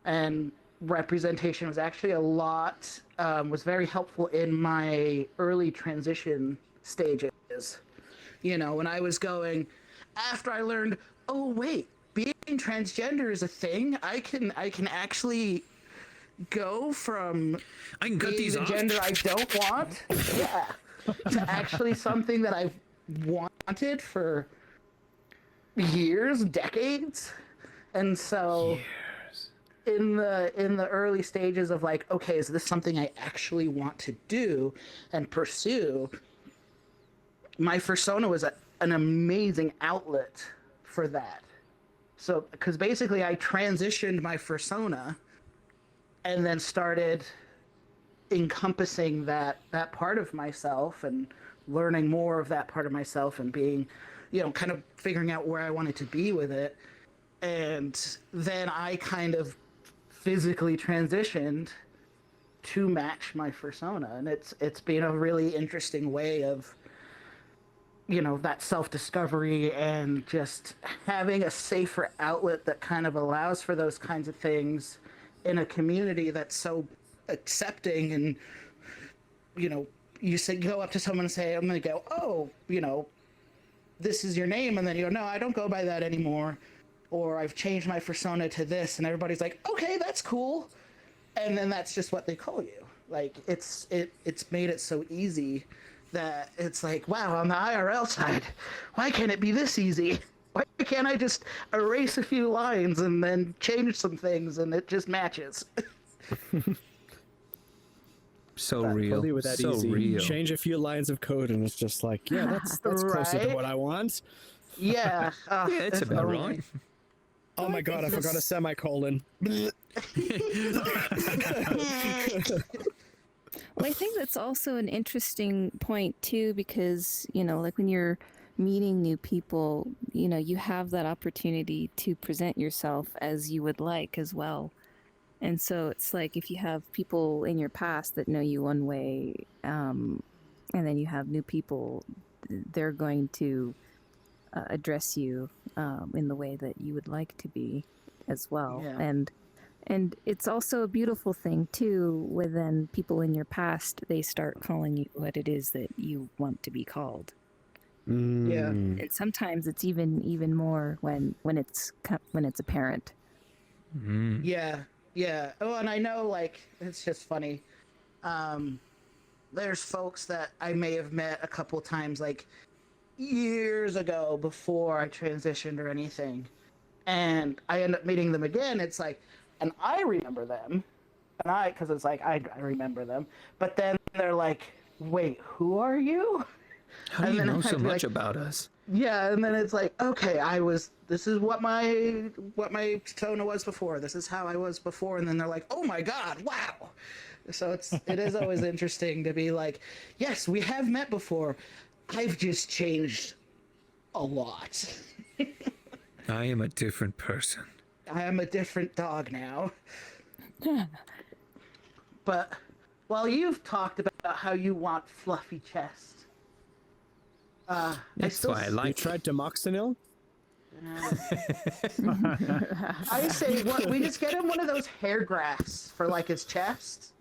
and representation was actually was very helpful in my early transition stages. When I was going, after I learned, oh wait, being transgender is a thing. I can actually go from I can cut being these the off. gender I don't want, yeah, to actually something that I've wanted for years, decades. And so in the early stages of like, okay, is this something I actually want to do and pursue? My Fursona was an amazing outlet for that. So, because basically I transitioned my Fursona and then started encompassing that part of myself and learning more of that part of myself and being, kind of figuring out where I wanted to be with it. And then I kind of physically transitioned to match my Fursona. And it's been a really interesting way of, that self-discovery and just having a safer outlet that kind of allows for those kinds of things in a community that's so accepting. And you go up to someone and say, I'm gonna go, oh, this is your name, and then you go, no, I don't go by that anymore, or I've changed my Fursona to this, and everybody's like, okay, that's cool. And then that's just what they call you. Like, it's made it so easy that it's like, wow, on the IRL side, why can't it be this easy? Why can't I just erase a few lines and then change some things and it just matches? So Totally real. with that So easy. real. Change a few lines of code and it's just like, yeah, that's closer to Right? what I want. Yeah. Yeah, it's if about only. right. Oh my god, I forgot a semicolon. Well, I think that's also an interesting point too, because like when you're meeting new people, you have that opportunity to present yourself as you would like as well. And so it's like if you have people in your past that know you one way, and then you have new people, they're going to address you in the way that you would like to be as well. Yeah. And it's also a beautiful thing too, when then people in your past, they start calling you what it is that you want to be called. Yeah. And sometimes it's even more when it's apparent. Yeah. Yeah. Oh, and I know, like, it's just funny. There's folks that I may have met a couple times, like, years ago before I transitioned or anything. And I end up meeting them again. It's like, and I remember them. Because it's like, I remember them. But then they're like, wait, who are you? How do And you then I know have so to be much like, about us? Yeah, and then it's like, okay, this is what my persona was before. This is how I was before. And then they're like, oh my god, wow. So it is always interesting to be like, yes, we have met before. I've just changed a lot. I am a different person. I am a different dog now. But while you've talked about how you want fluffy chest, That's why I You like. tried demoxenil? I say, what? We just get him one of those hair grafts for like his chest.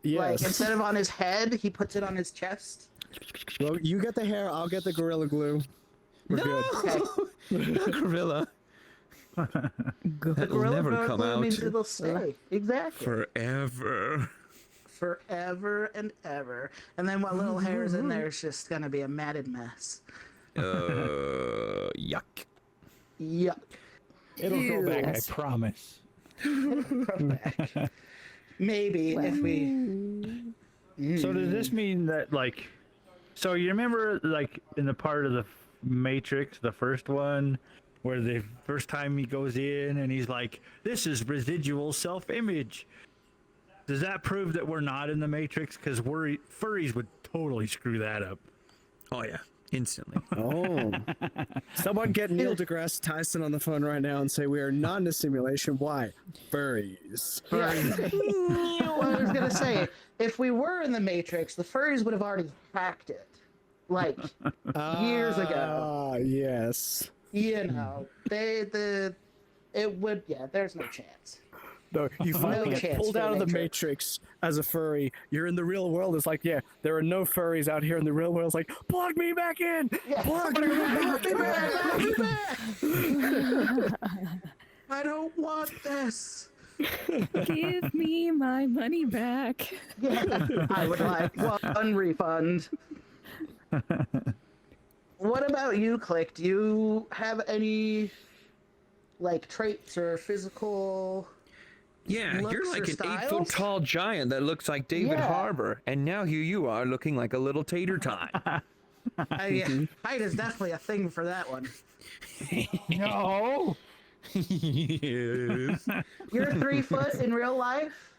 Like Yes. instead of on his head, he puts it on his chest. Well, you get the hair, I'll get the Gorilla Glue. We're good. Okay. Gorilla. That will Gorilla never Glue come out means it'll stay. Exactly. forever. Forever and ever. And then what little hair is in there is just gonna be a matted mess. Yuck. Yuck. It'll go back, I Yes. promise. Come back. Maybe if we. So does this mean that, like, so you remember, like, in the part of the Matrix, the first one, where the first time he goes in and he's like, this is residual self-image. Does that prove that we're not in the Matrix? Because furries would totally screw that up. Oh yeah, instantly. Oh. Someone get Neil deGrasse Tyson on the phone right now and say we are not in a simulation. Why? Furries. Yeah. Well, I was gonna say, if we were in the Matrix, the furries would have already hacked it, like years ago. Ah, yes. You know, it would. Yeah, there's no chance. No, you finally get chance pulled for out of the Matrix. Matrix as a furry. You're in the real world. It's like, yeah, there are no furries out here in the real world. It's like, plug me back in. Plug me back. I don't want this. Give me my money back. Yeah, I would like one refund. What about you, Click? Do you have any like traits or physical? Yeah, you're Looks like or an 8-foot styles? tall giant that looks like David Yeah. Harbour, and now here you are looking like a little tater tot. Yeah, height is definitely a thing for that one. No. Yes. You're 3 foot in real life.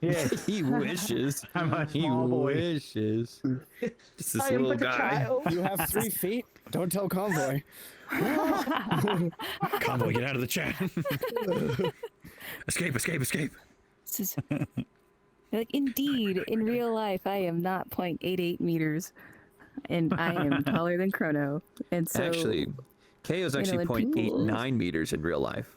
Yes. He wishes. I'm a He small boy. wishes. Just this I am little but a guy. child. You have 3 feet? Don't tell Convoy. Convoy, get out of the chat. Escape, escape, escape. This is like, indeed, in real life, I am not 0.88 meters, and I am taller than Chrono. And so, Actually, KO's actually when people- 0.89 meters in real life.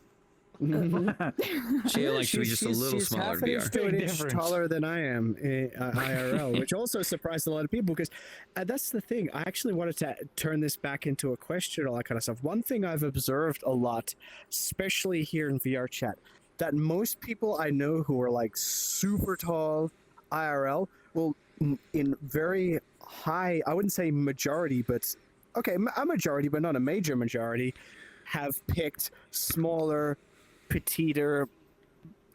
She'll actually be just a little she's smaller half in an inch VR. to an Big inch difference. taller than I am IRL, which also surprised a lot of people because that's the thing. I actually wanted to turn this back into a question, all that kind of stuff. One thing I've observed a lot, especially here in VR chat, that most people I know who are like super tall IRL will in very high, I wouldn't say majority, but okay, a majority, but not a major majority, have picked smaller, petiter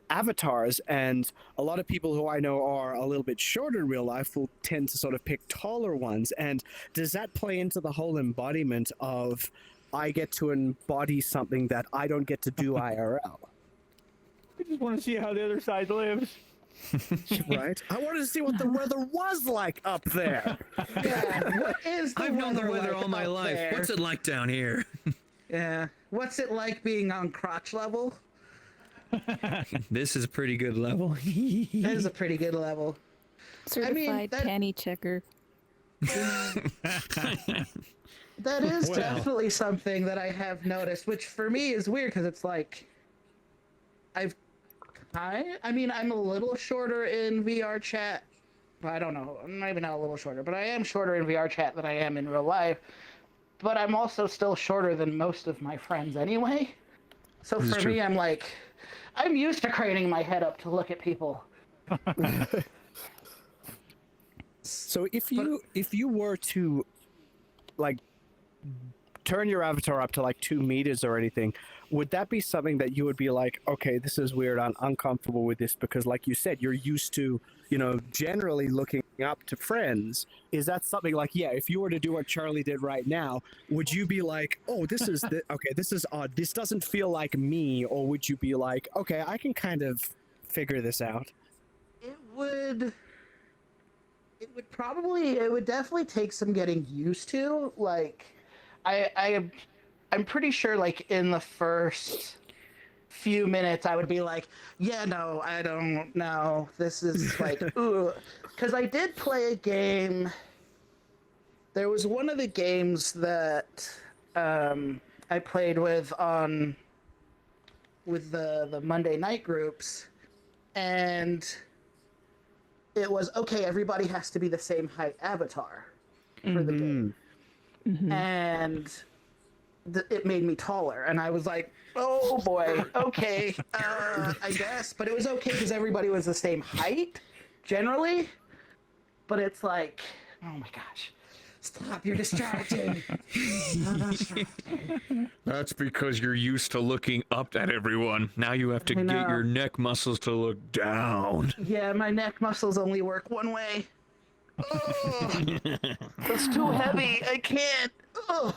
avatars, and a lot of people who I know are a little bit shorter in real life will tend to sort of pick taller ones. And does that play into the whole embodiment of I get to embody something that I don't get to do IRL? I just want to see how the other side lives. Right? I wanted to see what the weather was like up there. Yeah, what is the I've known the weather like all my up life. there? What's it like down here? Yeah, what's it like being on crotch level? This is a pretty good level. That is a pretty good level. certified that- panty checker. That is Well. definitely something that I have noticed, which for me is weird because it's like I mean, I'm a little shorter in VR chat. I don't know, maybe not a little shorter, but I am shorter in VR chat than I am in real life. But I'm also still shorter than most of my friends anyway. So This is for true. me, I'm like, I'm used to craning my head up to look at people. So if you were to like turn your avatar up to like 2 meters or anything, would that be something that you would be like, okay, this is weird, I'm uncomfortable with this, because like you said, you're used to, you know, generally looking up to friends? Is that something like, yeah, if you were to do what Charlie did right now, would you be like, oh, this is okay, this is odd, this doesn't feel like me? Or would you be like, okay, I can kind of figure this out? It would definitely take some getting used to. Like, I'm pretty sure, like, in the first few minutes, I would be like, yeah, no, I don't know. This is like, ooh. Because I did play a game there was one of the games that I played with the Monday night groups, and it was okay. Everybody has to be the same height avatar for the game, and it made me taller, and I was like, oh boy, okay, I guess, but it was okay because everybody was the same height generally, but it's like, oh my gosh. Stop, you're distracting. That's because you're used to looking up at everyone. Now you have to I get know. your neck muscles to look down. Yeah, my neck muscles only work one way. Ugh. It's too heavy. I can't. Ugh.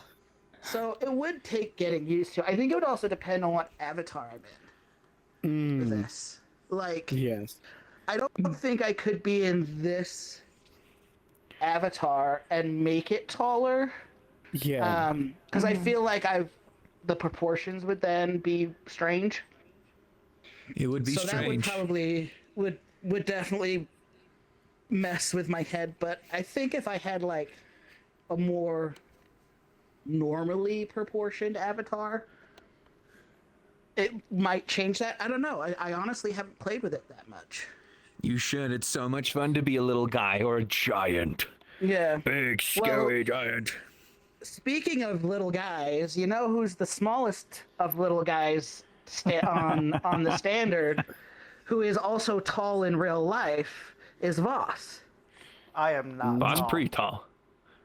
So it would take getting used to. I think it would also depend on what avatar I'm in for this. Like, Yes. I don't think I could be in this avatar and make it taller. Yeah. Because I feel like the proportions would then be strange. It would be So that would strange. probably would definitely mess with my head. But I think if I had like a more normally proportioned avatar, it might change that. I don't know. I honestly haven't played with it that much. You should. It's so much fun to be a little guy or a giant. Yeah. Big, scary giant. Speaking of little guys, you know who's the smallest of little guys on the standard, who is also tall in real life, is Voss. I am not. Boss tall. pretty tall.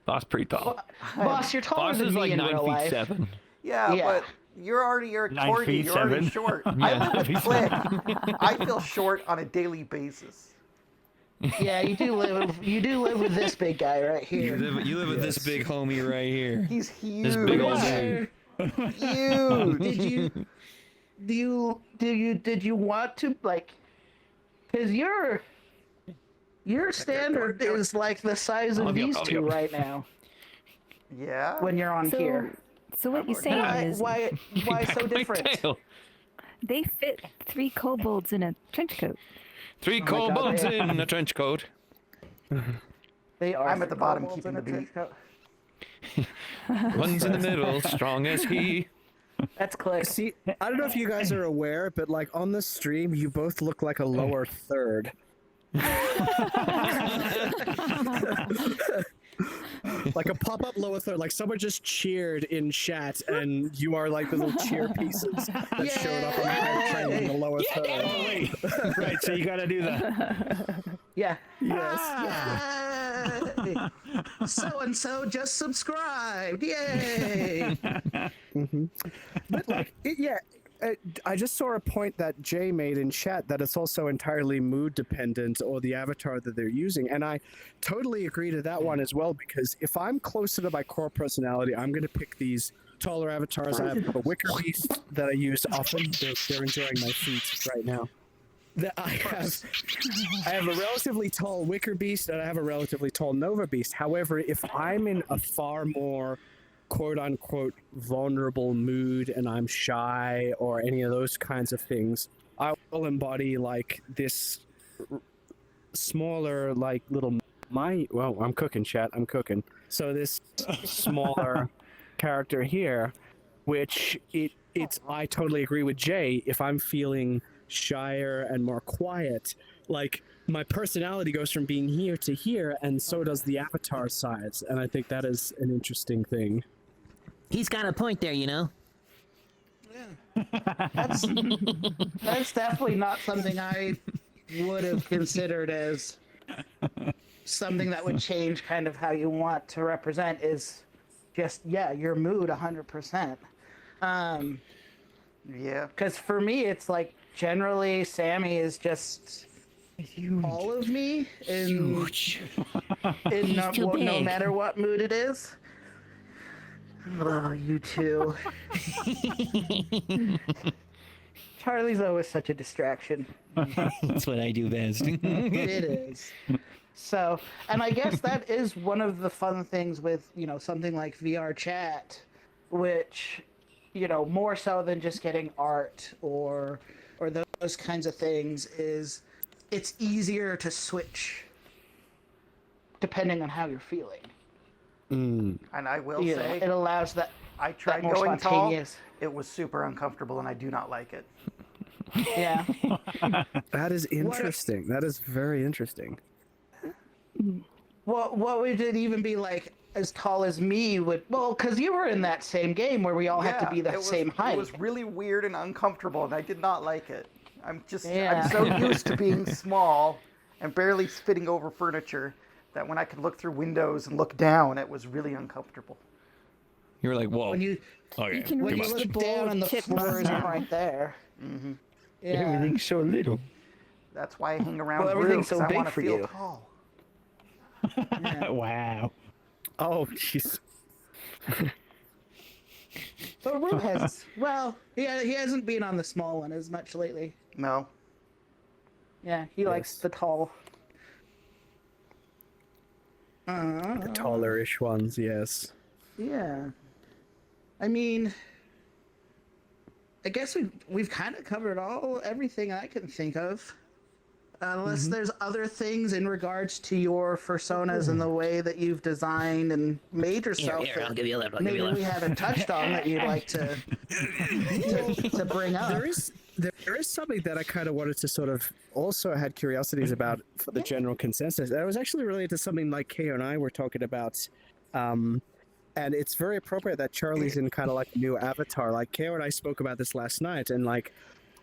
Boss pretty tall. Voss, you're taller Boss than is me like in 9 real feet life. 7. Yeah, Yeah. but you're a 9 corgi. feet You're already 7. short. Yeah, I live 9 with feet Click. I feel short on a daily basis. Yeah, you do live with this big guy right here. You live with this big homie right here. He's huge. This big old Yeah. dude. Huge. Did you want to, like, because your standard is like the size of these two right now Yeah. when you're on here. So what you're saying is Why so different? Tail. they fit 3 kobolds in a trench coat. 3 my God, kobolds yeah. in a trench coat. They are. I'm at the bottom kobolds keeping in a the beat. trench coat. One's in the middle, strong as he. That's Click. See, I don't know if you guys are aware, but like on the stream, you both look like a lower third. Like a pop-up lower third, like someone just cheered in chat, and you are like the little cheer pieces that showed up on the hype train in the lower third. Oh, wait. Right, so you gotta do that. Yeah. Yes. So and so just subscribed. Yay! But like, I just saw a point that Jay made in chat that it's also entirely mood dependent or the avatar that they're using, and I totally agree to that one as well, because if I'm closer to my core personality, I'm going to pick these taller avatars. I have a wicker beast that I use often. They're enjoying my feet right now. I have a relatively tall wicker beast and I have a relatively tall nova beast. However, if I'm in a far more quote-unquote vulnerable mood and I'm shy or any of those kinds of things, I will embody like this smaller, like little well, I'm cooking, chat, I'm cooking. So this smaller character here, which I totally agree with Jay. If I'm feeling shyer and more quiet, like my personality goes from being here to here, and so does the avatar size, and I think that is an interesting thing. He's got a point there, you know? That's definitely not something I would have considered as something that would change kind of how you want to represent, is just, yeah, your mood 100%. Yeah. Because for me, it's like generally Sammy is just all of me in no matter what mood it is. Oh, you two. Charlie's always such a distraction. That's what I do best. It is. So, and I guess that is one of the fun things with, something like VR chat, which, more so than just getting art or those kinds of things, is it's easier to switch depending on how you're feeling. Mm. And I will You know, say, it allows that. I tried more going tall. spontaneous. It was super uncomfortable, and I do not like it. Yeah. That is interesting. That is very interesting. What would it even be like as tall as me would? Well, because you were in that same game where we all had to be the same height. It was really weird and uncomfortable, and I did not like it. I'm Yeah. so used to being small and barely fitting over furniture that when I could look through windows and look down, it was really uncomfortable. You were like, whoa. When you Okay. You can when reach you the look bowl down with and the tip floor isn't muscle. right there. Mm-hmm. Yeah. Everything's so little. That's why I hang around Well, roofs. everything's so I big want to for feel you. tall. Wow. Oh, jeez. But Rue has, well, he hasn't been on the small one as much lately. No. Yeah, he likes the tall. The taller-ish ones, yes. Yeah. I mean, I guess we've kind of covered everything I can think of. Unless there's other things in regards to your fursonas and the way that you've designed and made yourself. Here, I'll give you a left. Maybe we haven't touched on that you'd like to bring up. There is something that I kind of wanted to sort of also had curiosities about for the general consensus. That was actually related to something like Kayo and I were talking about. And it's very appropriate that Charlie's in kind of like a new avatar. Like Kayo and I spoke about this last night, and like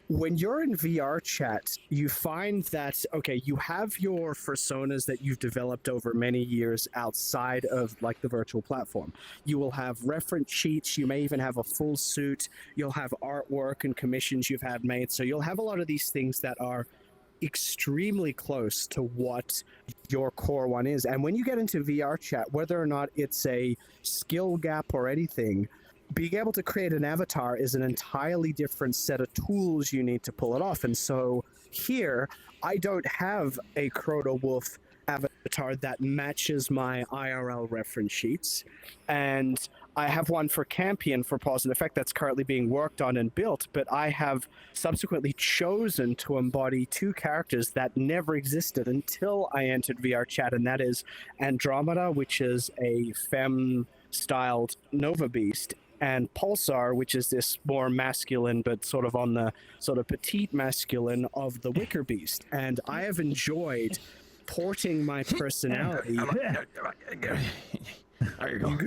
when you're in VR chat, you find that, okay, you have your fursonas that you've developed over many years outside of like the virtual platform. You will have reference sheets. You may even have a full suit. You'll have artwork and commissions you've had made. So you'll have a lot of these things that are extremely close to what your core one is. And when you get into VR chat, whether or not it's a skill gap or anything, being able to create an avatar is an entirely different set of tools you need to pull it off. And so here, I don't have a ChronoWolf avatar that matches my IRL reference sheets. And I have one for Campion for Pause and Effect that's currently being worked on and built, but I have subsequently chosen to embody two characters that never existed until I entered VR chat, and that is Andromeda, which is a femme-styled Nova Beast, and Pulsar, which is this more masculine, but sort of on the sort of petite masculine of the Wicker Beast. And I have enjoyed porting my personality. There you go.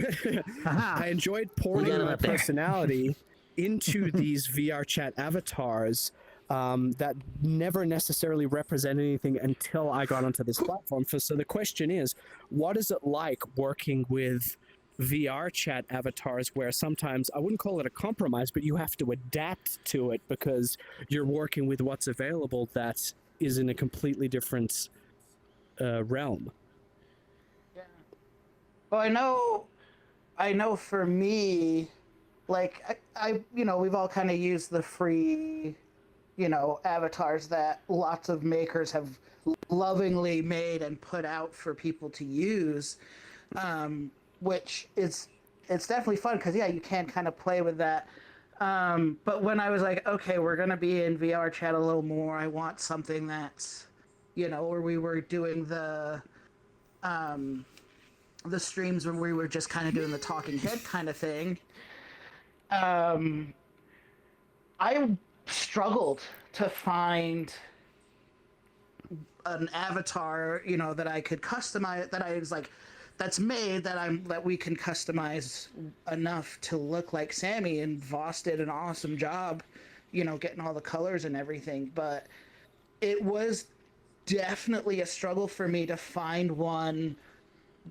I enjoyed porting my personality into these VR chat avatars that never necessarily represent anything until I got onto this platform. So the question is, what is it like working with VR chat avatars where sometimes I wouldn't call it a compromise, but you have to adapt to it because you're working with what's available that is in a completely different realm. Yeah. Well, I know for me, like I we've all kind of used the free, avatars that lots of makers have lovingly made and put out for people to use. Which it's definitely fun because you can kind of play with that. But when I was like, okay, we're gonna be in VR chat a little more, I want something that's, where we were doing the streams where we were just kind of doing the talking head kind of thing. I struggled to find an avatar, that I could customize, that I was like, that's made that we can customize enough to look like Sammy, and Voss did an awesome job, getting all the colors and everything. But it was definitely a struggle for me to find one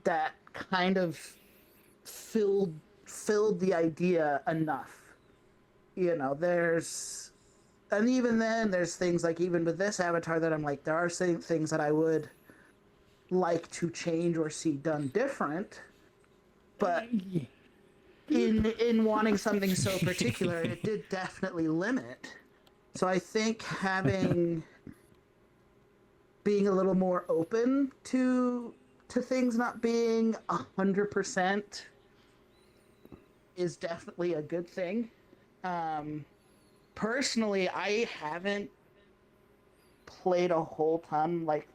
that kind of filled the idea enough. And even then there's things like, even with this avatar, that I'm like, there are things that I would like to change or see done different, but in wanting something so particular, it did definitely limit. So I think being a little more open to things not being 100% is definitely a good thing. Personally, I haven't played a whole ton, like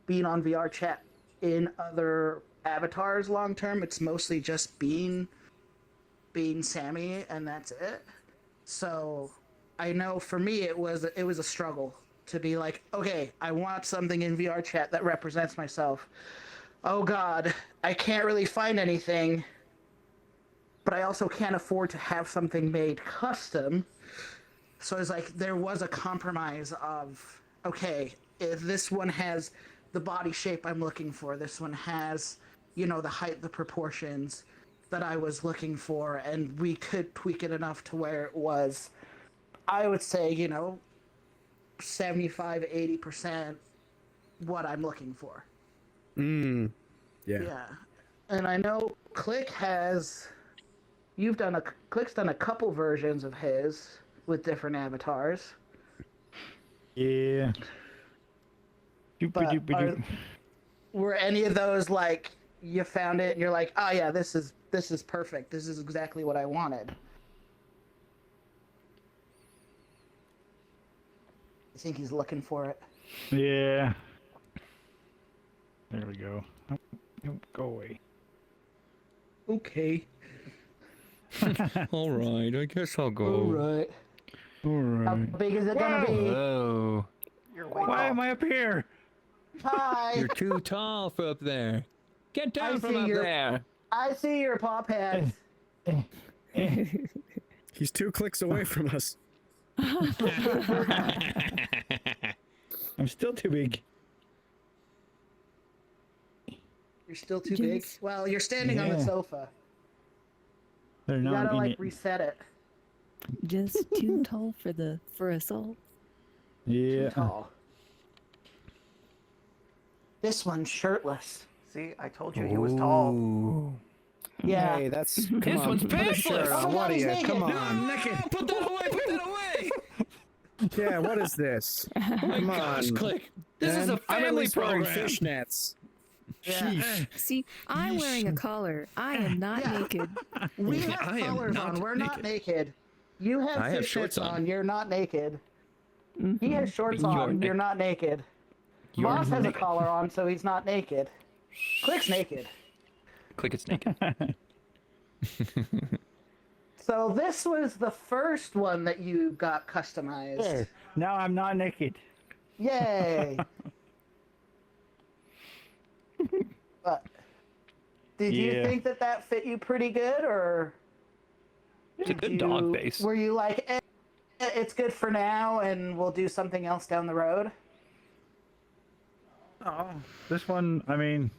being on VR chat in other avatars long term. It's mostly just being Sammy, and that's it. So I know for me it was a struggle to be like, okay, I want something in VR chat that represents myself. Oh God, I can't really find anything, but I also can't afford to have something made custom. So it's like there was a compromise of, okay, if this one has the body shape I'm looking for, this one has, you know, the height, the proportions that I was looking for, and we could tweak it enough to where it was, I would say, you know, 75-80% what I'm looking for. Yeah. Yeah. And I know Click's done a couple versions of his with different avatars. Yeah. But were any of those like you found it and you're like, oh yeah, this is perfect. This is exactly what I wanted. I think he's looking for it. Yeah. There we go. Go away. Okay. All right, I guess I'll go. All right. All How right. big is it gonna be? Whoa. You're way Why off. am I up here? Hi. You're too tall for up there. Get down I from see up your- there. I see your paw pads. He's 2 clicks away from us. I'm still too big. You're still too big. Jeez. Well, you're standing on the Yeah. sofa. They're You not gotta in like it. reset it. Just too tall for assault. Yeah. Tall. This one's shirtless. See, I told you he was tall. Ooh. Yeah. Hey, that's come This on. one's put a pantsless. shirt Oh on. my What God, are he's you? naked. Come No, on. No, put that away! Put that away! Yeah, what is this? Come Gosh, on. Click. This is man. a I'm at family least wearing program. fishnets. Yeah. See, I'm wearing a collar. I am not Yeah. naked. We Yeah, have I am collars not on. We're not naked. You have I have fishnets shorts on. on. You're not naked. He has shorts You're on. na- You're not naked. You're Moss has a naked. collar on, so he's not naked. Click's naked. Click, it's naked. So this was the first one that you got customized. There. Now I'm not naked. Yay! But did you Yeah. think that fit you pretty good, or It's a did good dog you- face. Were you like, it's good for now, and we'll do something else down the road? Oh, this one, I mean,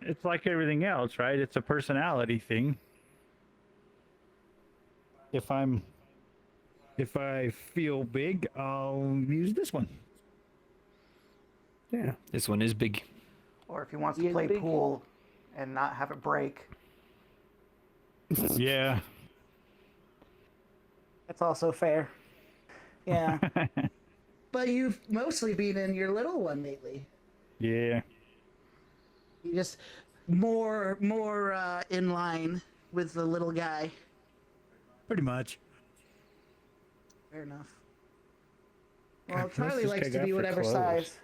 it's like everything else, right? It's a personality thing. If I feel big, I'll use this one. Yeah. This one is big. Or if he wants He to is play big. pool and not have it break. Yeah. That's also fair. Yeah. But you've mostly been in your little one lately. Yeah. You just more in line with the little guy. Pretty much. Fair enough. Well, What's Charlie this likes guy to got be for whatever clothes? size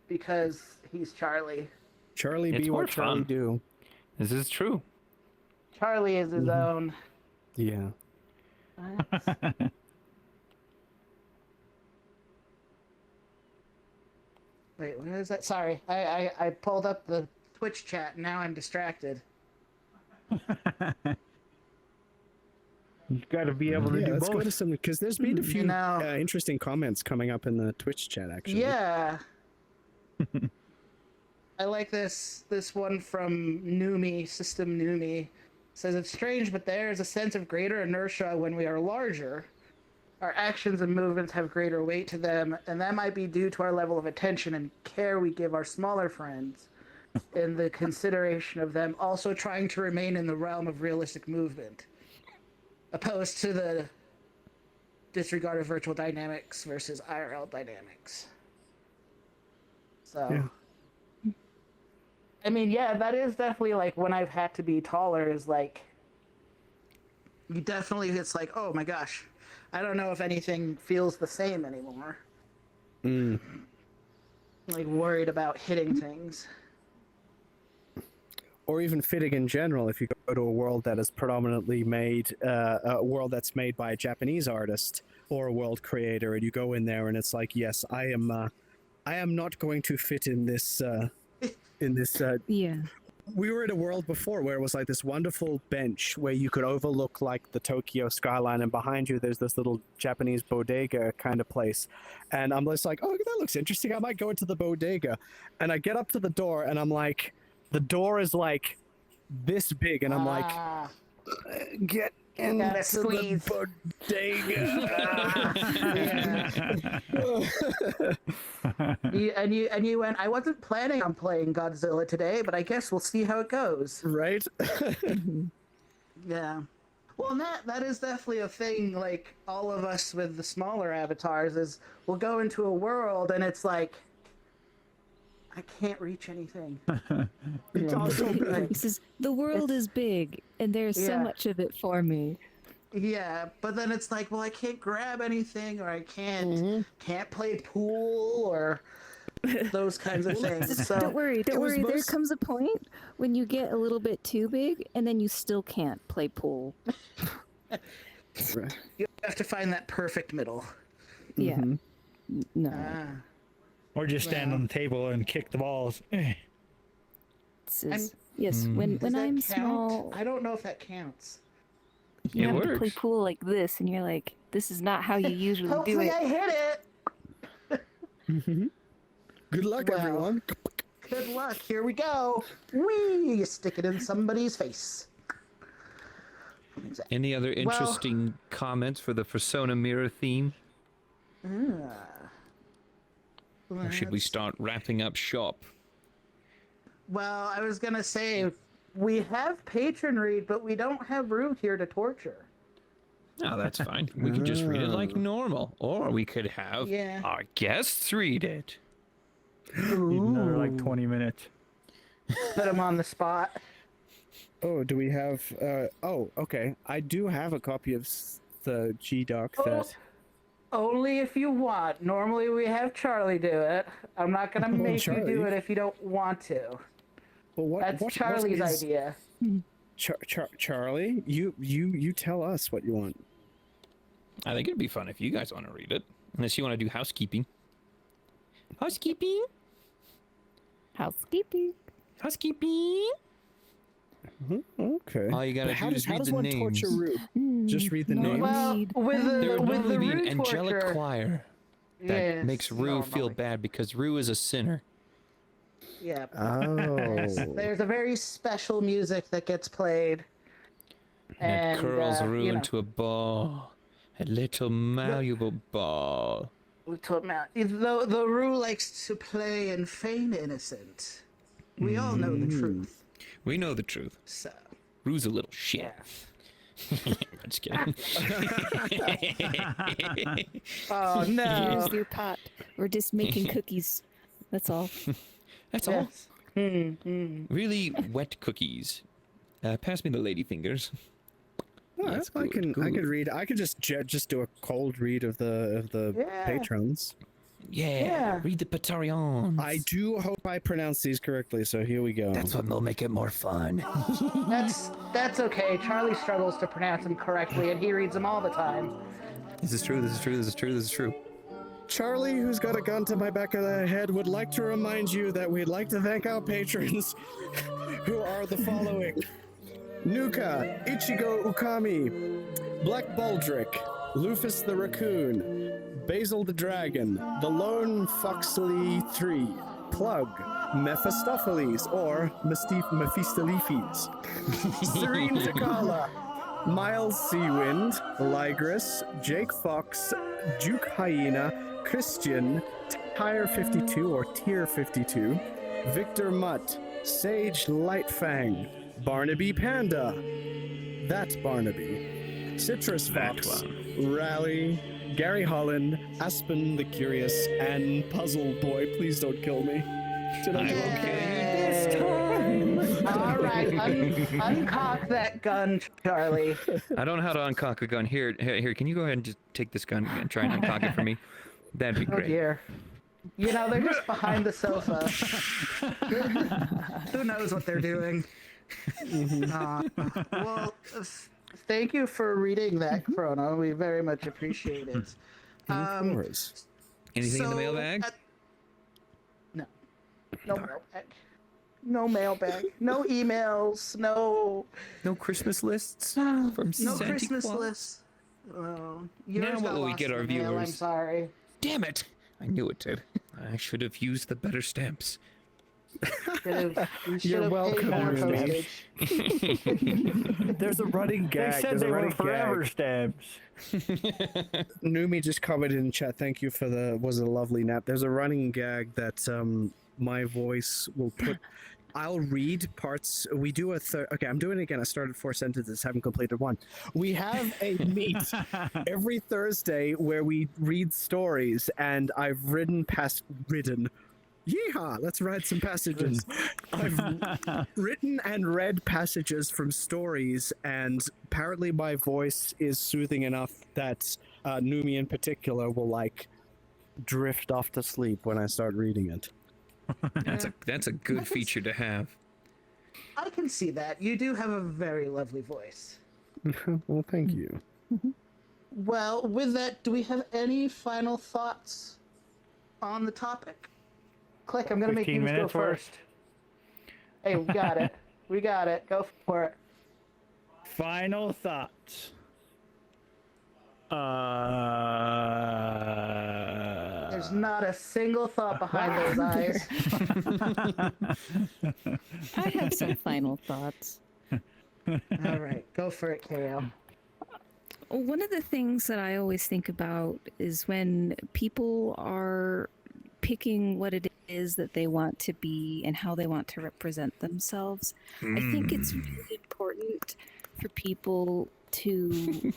because he's Charlie. Charlie It's be more what Charlie fun. do. This is true. Charlie is his own. Yeah. Wait, what is that? Sorry, I pulled up the Twitch chat and now I'm distracted. You've got to be able to Yeah, do let's go to both. some because there's been a few know. interesting comments coming up in the Twitch chat actually. Yeah. I like this one from Numi, System Numi. Says it's strange, but there is a sense of greater inertia when we are larger. Our actions and movements have greater weight to them, and that might be due to our level of attention and care we give our smaller friends in the consideration of them also trying to remain in the realm of realistic movement, opposed to the disregard of virtual dynamics versus IRL dynamics. So, Yeah. I mean, yeah, that is definitely like when I've had to be taller is like, you definitely, it's like, oh my gosh, I don't know if anything feels the same anymore. Mm. Like worried about hitting things. or even fitting in general, if you go to a world that is predominantly made, a world that's made by a Japanese artist or a world creator, and you go in there and it's like, yes, I am not going to fit in this, Yeah. We were in a world before where it was like this wonderful bench where you could overlook like the Tokyo skyline, and behind you there's this little Japanese bodega kind of place. And I'm just like, oh, that looks interesting. I might go into the bodega. And I get up to the door and I'm like, the door is like this big, and I'm like, get into Gotta the squeeze. bodega. And you went, I wasn't planning on playing Godzilla today, but I guess we'll see how it goes. Right? Yeah. Well, and that is definitely a thing, like, all of us with the smaller avatars is we'll go into a world and it's like, I can't reach anything. It's also Like, He says, the world is big, and there's so Yeah. much of it for me. yeah, but then it's like, well, I can't grab anything, or I can't play pool, or those kinds of things. So Don't worry, was don't worry. There most- comes a point when you get a little bit too big, and then you still can't play pool. you have to find that perfect middle. Yeah. No. Ah. Or just stand Well. on the table and kick the balls. This is, yes, when Does that I'm count? small, I don't know if that counts. you It have to play works. pool like this, and you're like, this is not how you usually do Hopefully it. I hit it. good luck, Well. everyone. Good luck. Here we go. Whee! You stick it in somebody's face. Any other interesting comments for the Fursona mirror theme? Or should we start wrapping up shop? Well, I was gonna say we have patron read, but we don't have Rue here to torture. No, that's fine. We could just read it like normal. Or we could have Yeah. our guests read it. Need another like 20 minutes. Put him on the spot. Oh, do we have? Oh, okay. I do have a copy of the G-Doc that. Only if you want. Normally we have Charlie do it. I'm not gonna make you do Charlie? it if you don't want to. Well, what? That's what Charlie's is- idea. Charlie, you tell us what you want. I think it'd be fun if you guys want to read it. Unless you want to do housekeeping. Housekeeping? Housekeeping. Housekeeping? Okay. All you gotta But how do does is read how does the one names. torture Rue? Just read the no names. Well, need. with There the would with normally the be an Rue angelic torture, choir that yes, makes Rue feel normally. bad because Rue is a sinner. Yeah. Oh. There's a very special music that gets played. And it curls Rue you know, into a ball. A little malleable ball. little amount. The Rue likes to play and feign innocent. We all know the truth. We know the truth. So, Rue's a little shit. yeah. I'm just kidding. Oh Here's no. your pot. We're just making cookies. That's all. That's all. Yes. Really wet cookies. Pass me the lady fingers. That's I good, can good. read. I could just do a cold read of the Yeah. patrons. Yeah. Yeah. Read the Patarions. I do hope I pronounce these correctly. So here we go. That's what will make it more fun. That's okay. Charlie struggles to pronounce them correctly, and he reads them all the time. This is true. This is true. This is true. This is true. Charlie, who's got a gun to my back of the head, would like to remind you that we'd like to thank our patrons, who are the following: Nuka, Ichigo Ookami, Blackbaldrik, Lufis the Raccoon, Basel the Dragon, The Lone Foxley 3, Plug, Mephistopheles or Mephistopheles, Sirene Tokala, Miles Seawind, Lygris, JakeFoXx, Juke Hyena, Christian, Tire 52 or Tier 52, Victor Mutt, Sage Lightfang, Barnaby Panda, That Barnaby, Citrus Fox, Rally, Gary Holland, Aspen the Curious, and Puzzle Boy. Please don't kill me. Did I do okay this time? All right, uncock that gun, Charlie. I don't know how to uncock a gun. Here, can you go ahead and just take this gun and try and uncock it for me? That'd be Oh great. dear. You know, they're just behind the sofa. Who knows what they're doing? Well, thank you for reading that, Chrono. We very much appreciate it. Of course. Anything in the So, mailbag? No. No mailbag. No mailbag. No emails. No. No Christmas lists No from Santa Christmas Claus? lists. Oh, Now yours what got will we lost get in our the mail, I'm viewers? sorry. Damn it! I knew it did. I should have used the better stamps. You You're should have welcome, paid more Ruby. postage. There's a running They gag. said There's they a were running forever gag. stamps. Numi just commented in chat. Thank you for the was a lovely nap. There's a running gag that my voice will put. I'll read parts. We do a third. Okay, I'm doing it again. I started 4 sentences, haven't completed one. We have a meet every Thursday where we read stories, and I've written. Yeehaw! Let's write some passages. I've written and read passages from stories, and apparently my voice is soothing enough that Numi in particular will like drift off to sleep when I start reading it. That's a good feature to have. I can see that. You do have a very lovely voice. Well, thank you. Well, with that, do we have any final thoughts on the topic? Click, I'm going to make 15 you go minutes worth. first. Hey, we got it. We got it. Go for it. Final thoughts. There's not a single thought behind those eyes. I have some final thoughts. All right, go for it, KO. One of the things that I always think about is when people are picking what it is that they want to be and how they want to represent themselves. I think it's really important for people to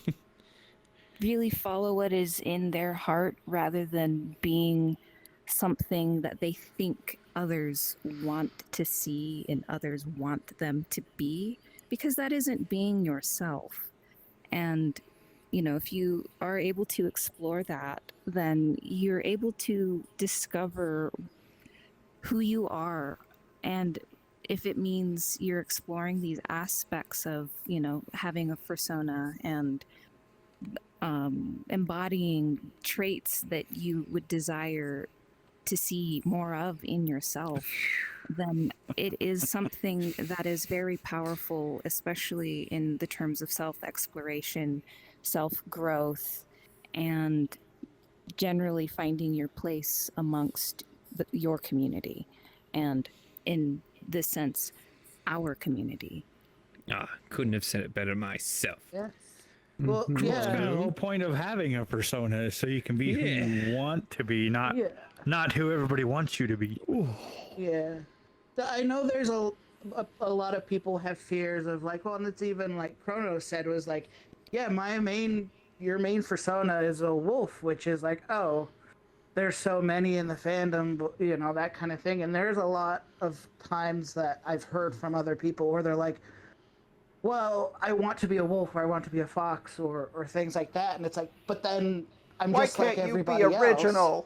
really follow what is in their heart rather than being something that they think others want to see and others want them to be, because that isn't being yourself. And you know, if you are able to explore that, then you're able to discover who you are. And if it means you're exploring these aspects of, you know, having a fursona and embodying traits that you would desire to see more of in yourself, then it is something that is very powerful, especially in the terms of self-exploration, self-growth, and generally finding your place amongst your community, and in this sense, our community. Couldn't have said it better myself. Yeah. Well, That's kind of the yeah. whole point of having a persona, is so you can be who you want to be, not who everybody wants you to be. Yeah. I know there's a lot of people have fears of like, well, and it's even like Chrono said was like, yeah, your main persona is a wolf, which is like, oh, there's so many in the fandom, you know, that kind of thing. And there's a lot of times that I've heard from other people where they're like, well, I want to be a wolf or I want to be a fox or things like that. And it's like, but then I'm Why just like can't you everybody be original? else.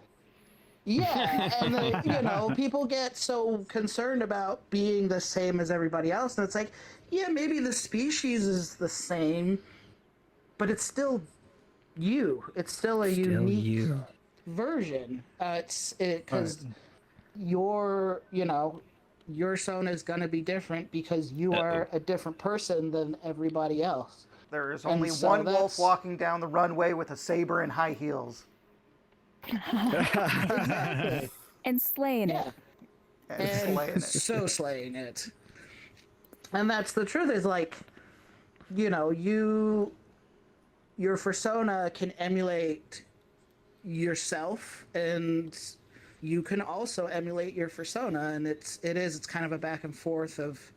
Yeah, and you know, people get so concerned about being the same as everybody else, and it's like, yeah, maybe the species is the same, but it's still you. It's still a unique version. It's because your sona is gonna be different because you are a different person than everybody else. There is And only so one wolf that's- walking down the runway with a saber and high heels. Exactly. And slaying Yeah. it. And slaying it. So slaying it. And that's the truth, is like, you know, your fursona can emulate yourself, and you can also emulate your fursona, and it's kind of a back and forth of,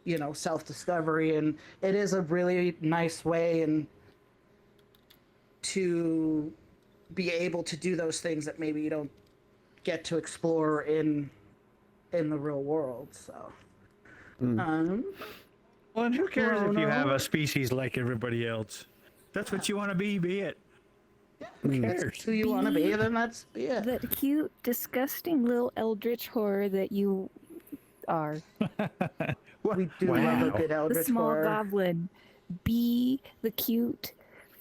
you know, self-discovery, and it is a really nice way and to be able to do those things that maybe you don't get to explore in the real world. So Well, and who cares if you no. have a species like everybody else? That's what you want to be it. Who cares? who you want to be, then that's it. That cute, disgusting little eldritch horror that you are. We do love a good The eldritch small horror. goblin. B, the cute,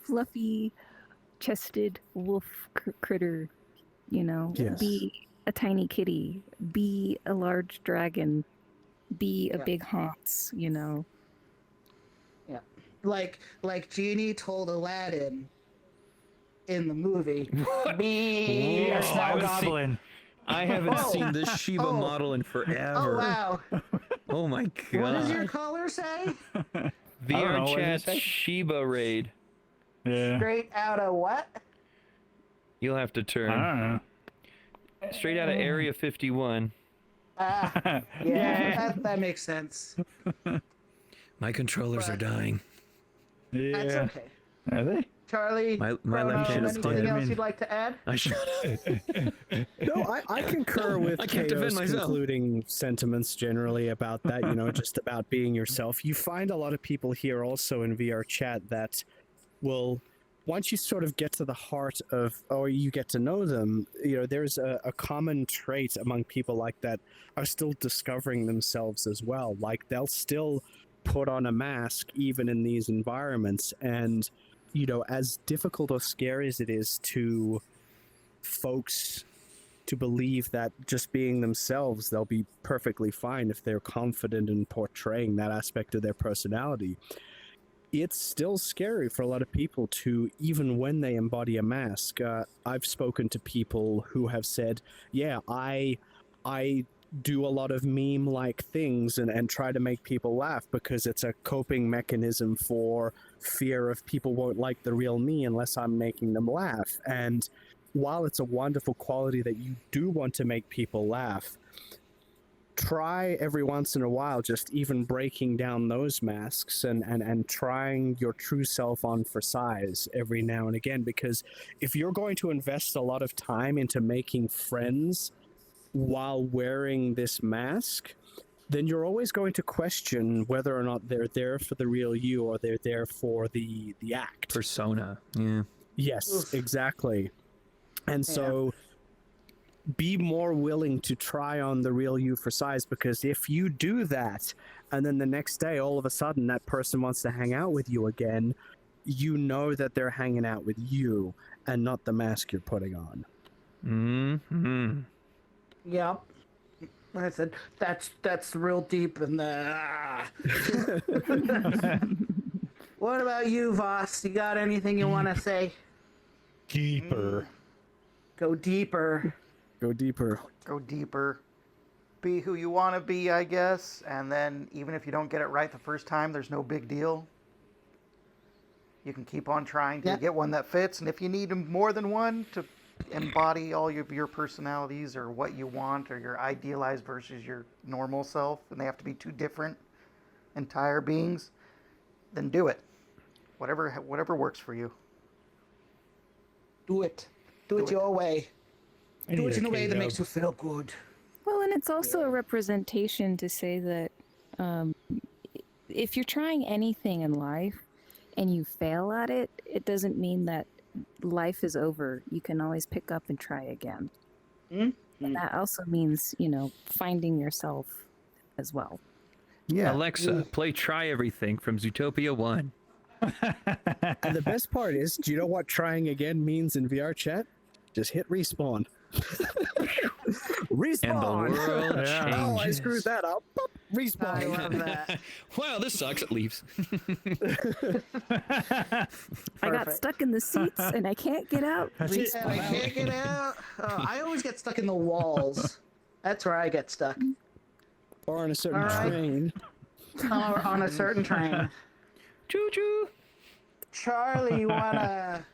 fluffy, chested wolf critter. You know. Yes. B, a tiny kitty. B, a large dragon. B, a Yeah. big haunts. You know. Yeah. Like Genie told Aladdin in the movie. Be a Whoa, small I was goblin. Goblin. I haven't Oh. seen this Shiba Oh. model in forever. Oh wow. Oh my god. What does your color say? I don't know, VR what did it chat say? Shiba raid. Yeah. Straight out of what? You'll have to I turn. don't know. Straight out of Area 51. Ah, yeah, that makes sense. My controllers are dying. Yeah. That's okay. Are they? Charlie, My Chrono, left hand is anything dead. else you'd like to add? I should. No, I concur with I can't defend Kayo's myself. concluding sentiments generally about that, just about being yourself. You find a lot of people here also in VR chat that will, once you sort of get to the heart of, or you get to know them, there's a common trait among people like that are still discovering themselves as well. Like they'll still put on a mask even in these environments, and as difficult or scary as it is to folks to believe that just being themselves, they'll be perfectly fine if they're confident in portraying that aspect of their personality. It's still scary for a lot of people to, even when they embody a mask. I've spoken to people who have said, yeah, I do a lot of meme-like things and try to make people laugh because it's a coping mechanism for fear of people won't like the real me unless I'm making them laugh. And while it's a wonderful quality that you do want to make people laugh, try every once in a while just even breaking down those masks and trying your true self on for size every now and again, because if you're going to invest a lot of time into making friends while wearing this mask, then you're always going to question whether or not they're there for the real you or they're there for the act. Persona. Yeah. Yes, Oof. exactly. And so be more willing to try on the real you for size, because if you do that and then the next day all of a sudden that person wants to hang out with you again, you know that they're hanging out with you and not the mask you're putting on. Mm-hmm. Yep. I said that's real deep in the. What about you, Voss? You got anything you want to say? Deeper. Go deeper. Go deeper. Go deeper. Be who you want to be, I guess. And then even if you don't get it right the first time, there's no big deal. You can keep on trying to get one that fits. And if you need more than one to embody all of your personalities or what you want or your idealized versus your normal self, and they have to be two different entire beings, then do it. Whatever works for you. Do it. Do it your way. I Do need it in a way that K-dub. makes you feel good. Well, and it's also a representation to say that if you're trying anything in life and you fail at it, it doesn't mean that life is over. You can always pick up and try again. Mm-hmm. And that also means, finding yourself as well. Yeah. Alexa, play Try Everything from Zootopia 1. And the best part is, do you know what trying again means in VR chat? Just hit respawn. Respawn. And the world changes. Oh, I screwed that up. Boop, I respawn. love that. Wow, this sucks. It leaves. I got Perfect. stuck in the seats and I can't get out. And I can't get out. Oh, I always get stuck in the walls. That's where I get stuck. Or on a certain All right. train. Or on a certain train. Choo choo. Charlie, you want to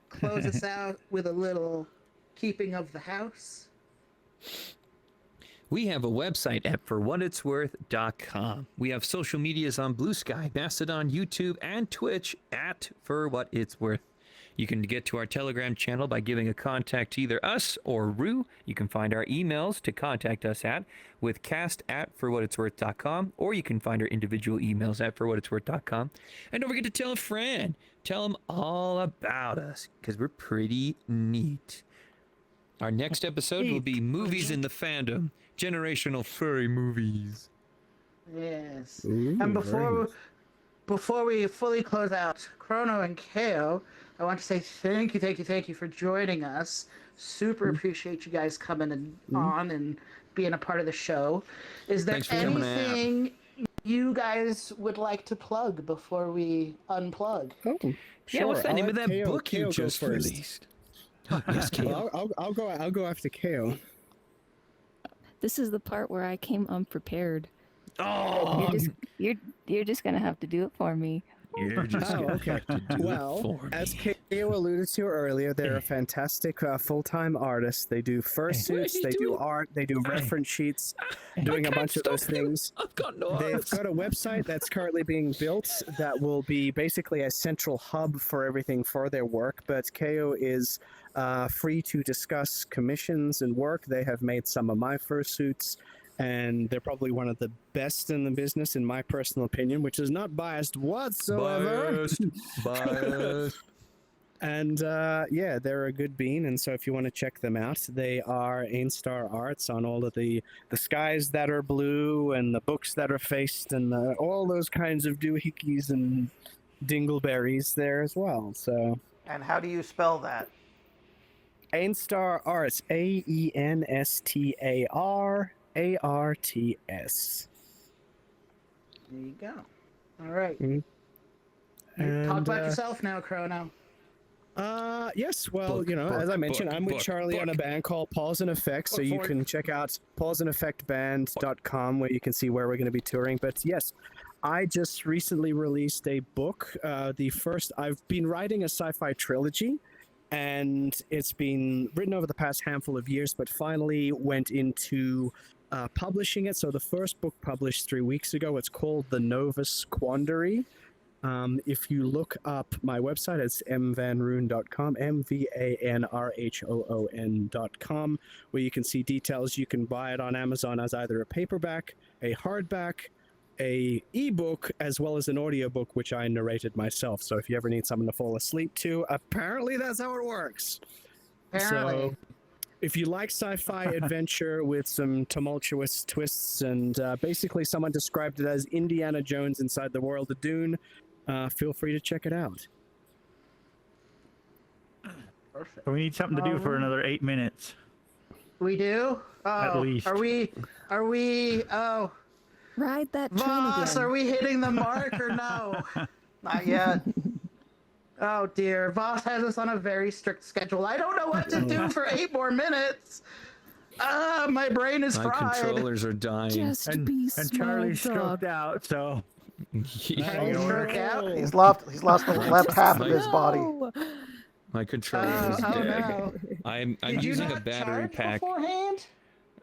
close us out with a little keeping of the house? We have a website at FurWhatItsWorth.com. We have social medias on Blue Sky, Mastodon, YouTube, and Twitch at FurWhatItsWorth. You can get to our Telegram channel by giving a contact to either us or Rue. You can find our emails to contact us at with cast@FurWhatItsWorth.com, or you can find our individual emails at FurWhatItsWorth.com. And don't forget to tell a friend. Tell them all about us, because we're pretty neat. Our next episode will be Movies in the Fandom. generational furry movies. Yes. Ooh, And very before we fully close out Chrono and Ko, I want to say thank you for joining us. Super appreciate you guys coming on and being a part of the show. Is there Thanks for coming out. anything you guys would like to plug before we unplug? Oh, Yeah, what's the I'll name of let that KO book you go just first. released? Yes, Well, I'll go after KO. This is the part where I came unprepared. Oh, You're just gonna have to do it for me. you're just Oh, gonna okay. have to do Well, it for as me. KO alluded to earlier, they're a fantastic full-time artist. They do fursuits, he they do doing? art, they do reference sheets, doing a bunch of those things. I've got no They've arms. got a website that's currently being built that will be basically a central hub for everything for their work. But KO is free to discuss commissions and work. They have made some of my fursuits, and they're probably one of the best in the business, in my personal opinion, which is not biased whatsoever. Biased. And yeah, they're a good bean, and so if you want to check them out, they are Ainstar Arts on all of the skies that are blue and the books that are faced and all those kinds of doohickeys and dingleberries there as well. So And how do you spell that? Ainstar Arts, AENSTARARTS. There you go. All right. Mhm. Talk And, about yourself now, Chrono. Yes, well, Book, you know, book, as I mentioned, book, I'm with book, Charlie on a book. band called Pause and Effect, so Book you for it. can check out pauseandeffectband.com where you can see where we're going to be touring. But yes, I just recently released a book. I've been writing a sci-fi trilogy, and it's been written over the past handful of years, but finally went into publishing it. So the first book published 3 weeks ago, it's called The Novus Quandary. If you look up my website, it's mvanroon.com, mvanrhoon.com, where you can see details. You can buy it on Amazon as either a paperback, a hardback, a ebook, as well as an audiobook, which I narrated myself. So if you ever need something to fall asleep to, apparently that's how it works. Apparently. So if you like sci-fi adventure with some tumultuous twists, and basically someone described it as Indiana Jones inside the world of Dune, feel free to check it out. Perfect. We need something to do for another 8 minutes. We do? Oh, At least. Are we, oh, Ride that train Voss, again. are we hitting the mark or no? Not yet. Oh dear, Voss has us on a very strict schedule. I don't know what to do for 8 more minutes. My brain is My fried. controllers are dying. Just And, be and smart, Charlie's dog. stroked out, so Yeah, Hey, stroke out. He's lost the left half of his body. No! my controller Oh, is oh dead. no. I'm Did you using not a battery charge pack. beforehand?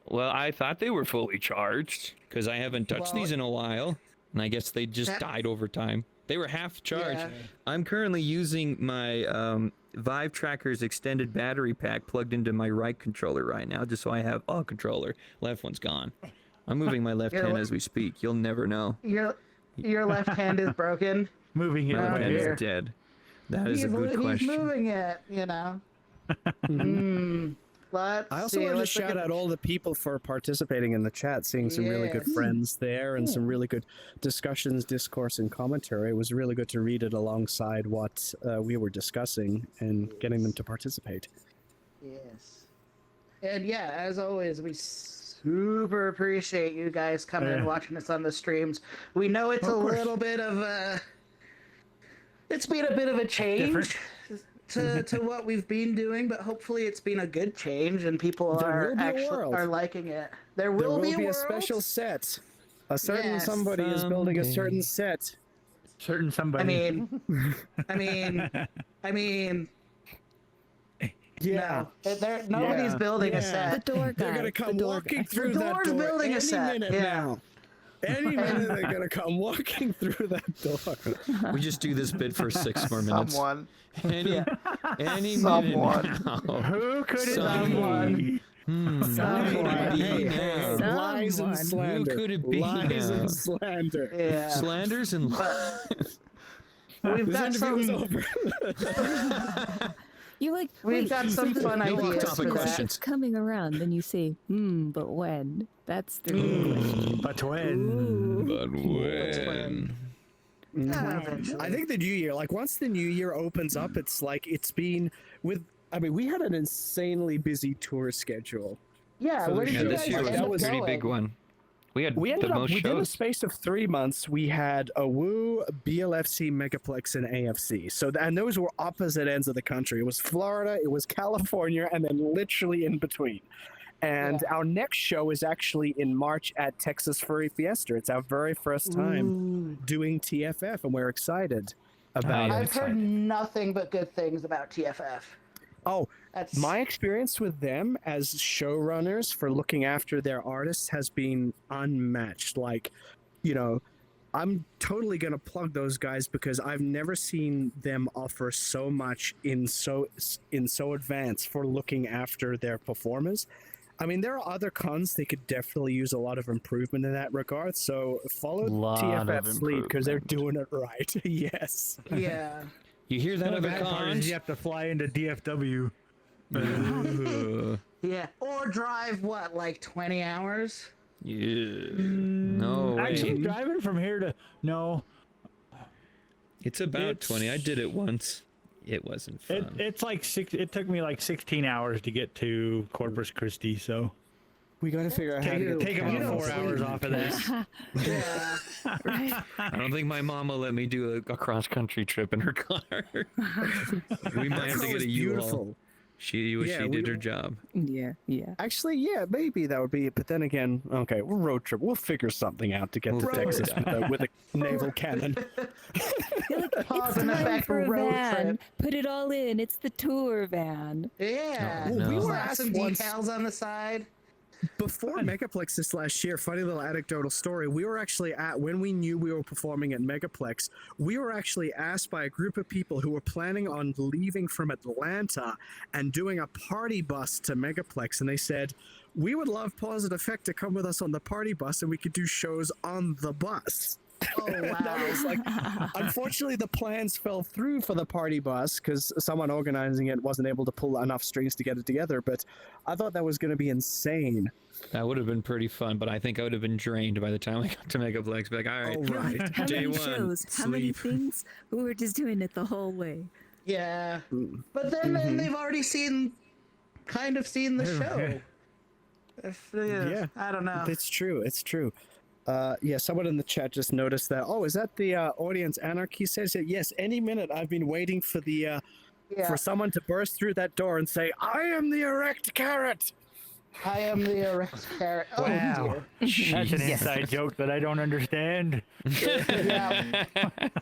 Well, I thought they were fully charged because I haven't touched Well, these in a while, and I guess they just that- died over time. They were half charged. Yeah. I'm currently using my Vive Tracker's extended battery pack plugged into my right controller right now, just so I have a controller. Left one's gone. I'm moving my left Yeah, hand what- as we speak. You'll never know. Your left hand is broken. moving it My Oh, left right hand dear. here. is dead. That is a good He's question. moving it, you know. Let's I also see. want to Let's look shout at- out all the people for participating in the chat, seeing some really good Yes. friends there and some really good discussions, discourse, and commentary. It was really good to read it alongside what we were discussing and getting them to participate. Yes. And yeah, as always, we super appreciate you guys coming and Yeah. watching us on the streams. We know it's Of a course. little bit of a... It's been a bit of a change to what we've been doing, but hopefully it's been a good change and people There are will be a actually world. are liking it. There There will be a a world. special set. A certain Yes. somebody is building a certain Someday. set. Certain somebody. I mean, Yeah. no, nobody's Yeah. building a Yeah. set. The door guy. They're gonna come the door walking guy. through The that door's door building a any set, minute yeah. now. Any minute they're gonna come walking through that door. We just do this bit for 6 more minutes. Someone. Any Someone. minute now. Who could it Someone. be? Who could it be Hey, now? Some- lies and Someone. slander. Who could it be Lies now? and slander. Yeah. Slanders and We've This got interview is some. over. You like We've wait, got some fun No ideas off-topic for that. questions. it's coming around. Then you say, but when? That's the real question. But when? But when? I think the new year, like once the new year opens up, it's like it's been with. I mean, we had an insanely busy tour schedule. Yeah, So where did Yeah, you this guys year was end a up pretty going? big one. We had We the ended up most within a shows. space of 3 months. We had a Woo, BLFC, Megaplex, and AFC. So, and those were opposite ends of the country. It was Florida, it was California, and then literally in between. And our next show is actually in March at Texas Furry Fiesta. It's our very first time doing TFF, and we're excited about yeah. it. I've heard nothing but good things about TFF. Oh, That's my experience with them as showrunners for looking after their artists has been unmatched. Like, you know, I'm totally going to plug those guys because I've never seen them offer so much in so advance for looking after their performers. I mean, there are other cons they could definitely use a lot of improvement in that regard. So follow Lot of TFF's lead because they're doing it right. Yes. yeah. You hear that, The other bad part is cons? you have to fly into DFW. Yeah. Or drive what, like 20 hours? Yeah. No way. Actually, driving from here to It's about 20. I did it once. It wasn't fun. it's like it took me like 16 hours to get to Corpus Christi, so We got to figure out how to get take the about cameras. 4 hours off of that. Yeah. I don't think my mom will let me do a cross-country trip in her car. We might have to That get was a U-Haul. beautiful. She Yeah, did her job. Yeah, yeah. Actually, yeah, maybe that would be it. But then again, okay, we'll road trip. We'll figure something out to get We'll to figure Texas it with a naval cannon. Pause It's and time effect for a road van. trip. Put it all in. It's the tour van. Yeah. No. We were Slap asked some once- decals on the side. Before Megaplex this last year, funny little anecdotal story. We were actually when we knew we were performing at Megaplex, we were actually asked by a group of people who were planning on leaving from Atlanta and doing a party bus to Megaplex. And they said, we would love Positive Effect to come with us on the party bus and we could do shows on the bus. Oh, wow. That was like, unfortunately, the plans fell through for the party bus because someone organizing it wasn't able to pull enough strings to get it together. But I thought that was going to be insane. That would have been pretty fun, but I think I would have been drained by the time I got to Megaplex. Be like, all right, Oh, right. How day many one, shows? How many sleep. things? We were just doing it the whole way. Yeah. But then they've already kind of seen the show. Yeah. I don't know. It's true. It's true. Yeah, someone in the chat just noticed that. Oh, is that the audience anarchy says it? Yes, any minute I've been waiting for the Yeah. for someone to burst through that door and say, I am the erect carrot. I am the erect carrot. Oh, Wow. That's an inside joke that I don't understand. dear. Yeah.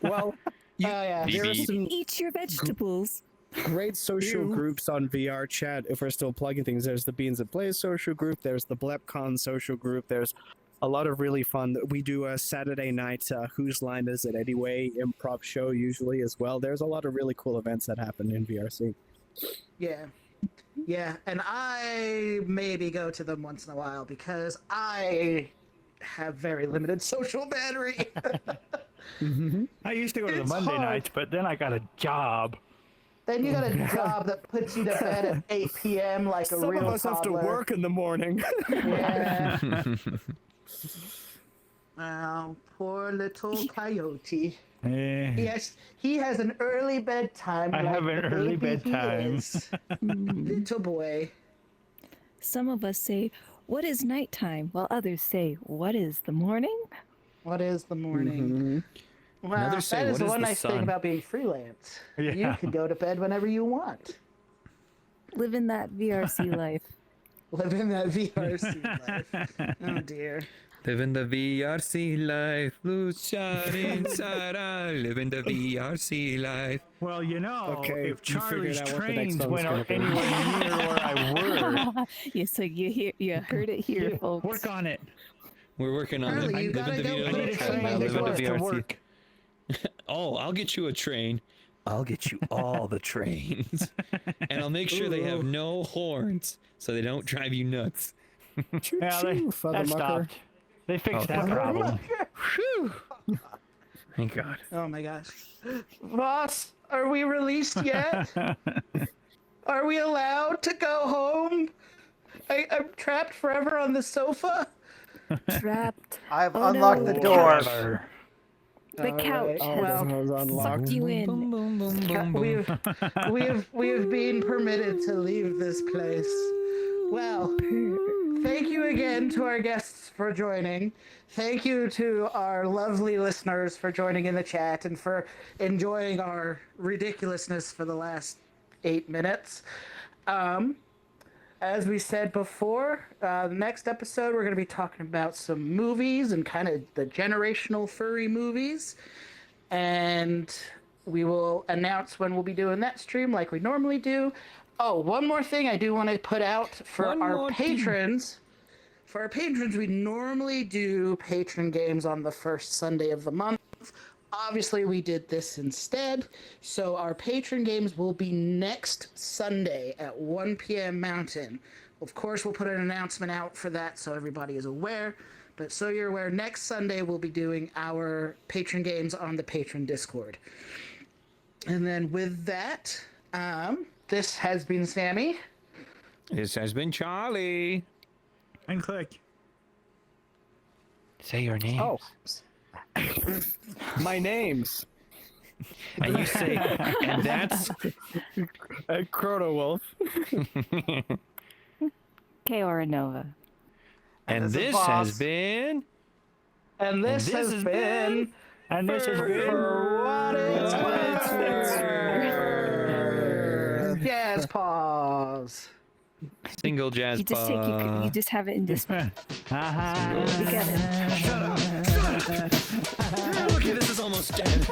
Well, Oh, yeah. there are some Eat your vegetables. great social groups on VR chat. If we're still plugging things, there's the Beans and Plays social group. There's the BlepCon social group. There's a lot of really fun. We do a Saturday night Whose Line Is It Anyway improv show usually as well. There's a lot of really cool events that happen in VRC. Yeah. Yeah. And I maybe go to them once in a while because I have very limited social battery. I used to go to the It's Monday hard. nights, but then I got a job. Then you got a job that puts you to bed at 8 p.m. like a Some real of us have to toddler. work in the morning. Yeah. Oh, poor little coyote. Eh. Yes, he has an early bedtime. I have an the early baby he bedtime. is. Little boy. Some of us say, "What is nighttime?" while others say, "What is the morning?" What is the morning? Well, Others say, that is "What the is one the nice thing sun?" about being freelance. You Yeah. can go to bed whenever you want. Living that VRC life. Living that VRC life. Oh dear. Living the VRC life, blue shot inside. I live in the VRC life. Well, you know, Okay, if you figured Charlie's out what the next trains song's went gonna be. anywhere near where I work, Yeah, so you heard it here, folks. work on it. We're working on Charlie, it. you Living gotta the go VRC put a life. train I in live in the the to VRC. work. Oh, I'll get you a train. I'll get you all the trains. And I'll make sure they have no horns so they don't drive you nuts. Choo Yeah, choo, that Father Mucker. stopped. They fixed that problem. Thank God. Oh my gosh. Boss, are we released yet? Are we allowed to go home? I'm trapped forever on the sofa. Trapped. I've Oh, unlocked no. the door. Forever. The couch Well, has sucked you in. Boom, boom, boom, boom, boom. We've been permitted to leave this place. Well, thank you again to our guests for joining. Thank you to our lovely listeners for joining in the chat and for enjoying our ridiculousness for the last 8 minutes. As we said before, the next episode we're going to be talking about some movies and kind of the generational furry movies. And we will announce when we'll be doing that stream like we normally do. Oh, one more thing I do want to put out for our patrons. For our patrons, we normally do patron games on the first Sunday of the month. Obviously, we did this instead. So our patron games will be next Sunday at 1 p.m. Mountain. Of course, we'll put an announcement out for that so everybody is aware. But so you're aware, next Sunday we'll be doing our patron games on the patron Discord. And then with that, this has been Sammy. This has been Charlie. And click. Say your name. Oh, my name's And you say, and that's ChronoWolf. Kayoran Nova. and This is this Boss. has been And this, this has has been And this has been. For What It's Worth. Yes, pause. single jazz You just take you just have it in display. Haha. You get it. Shut up. Okay, this is almost dead.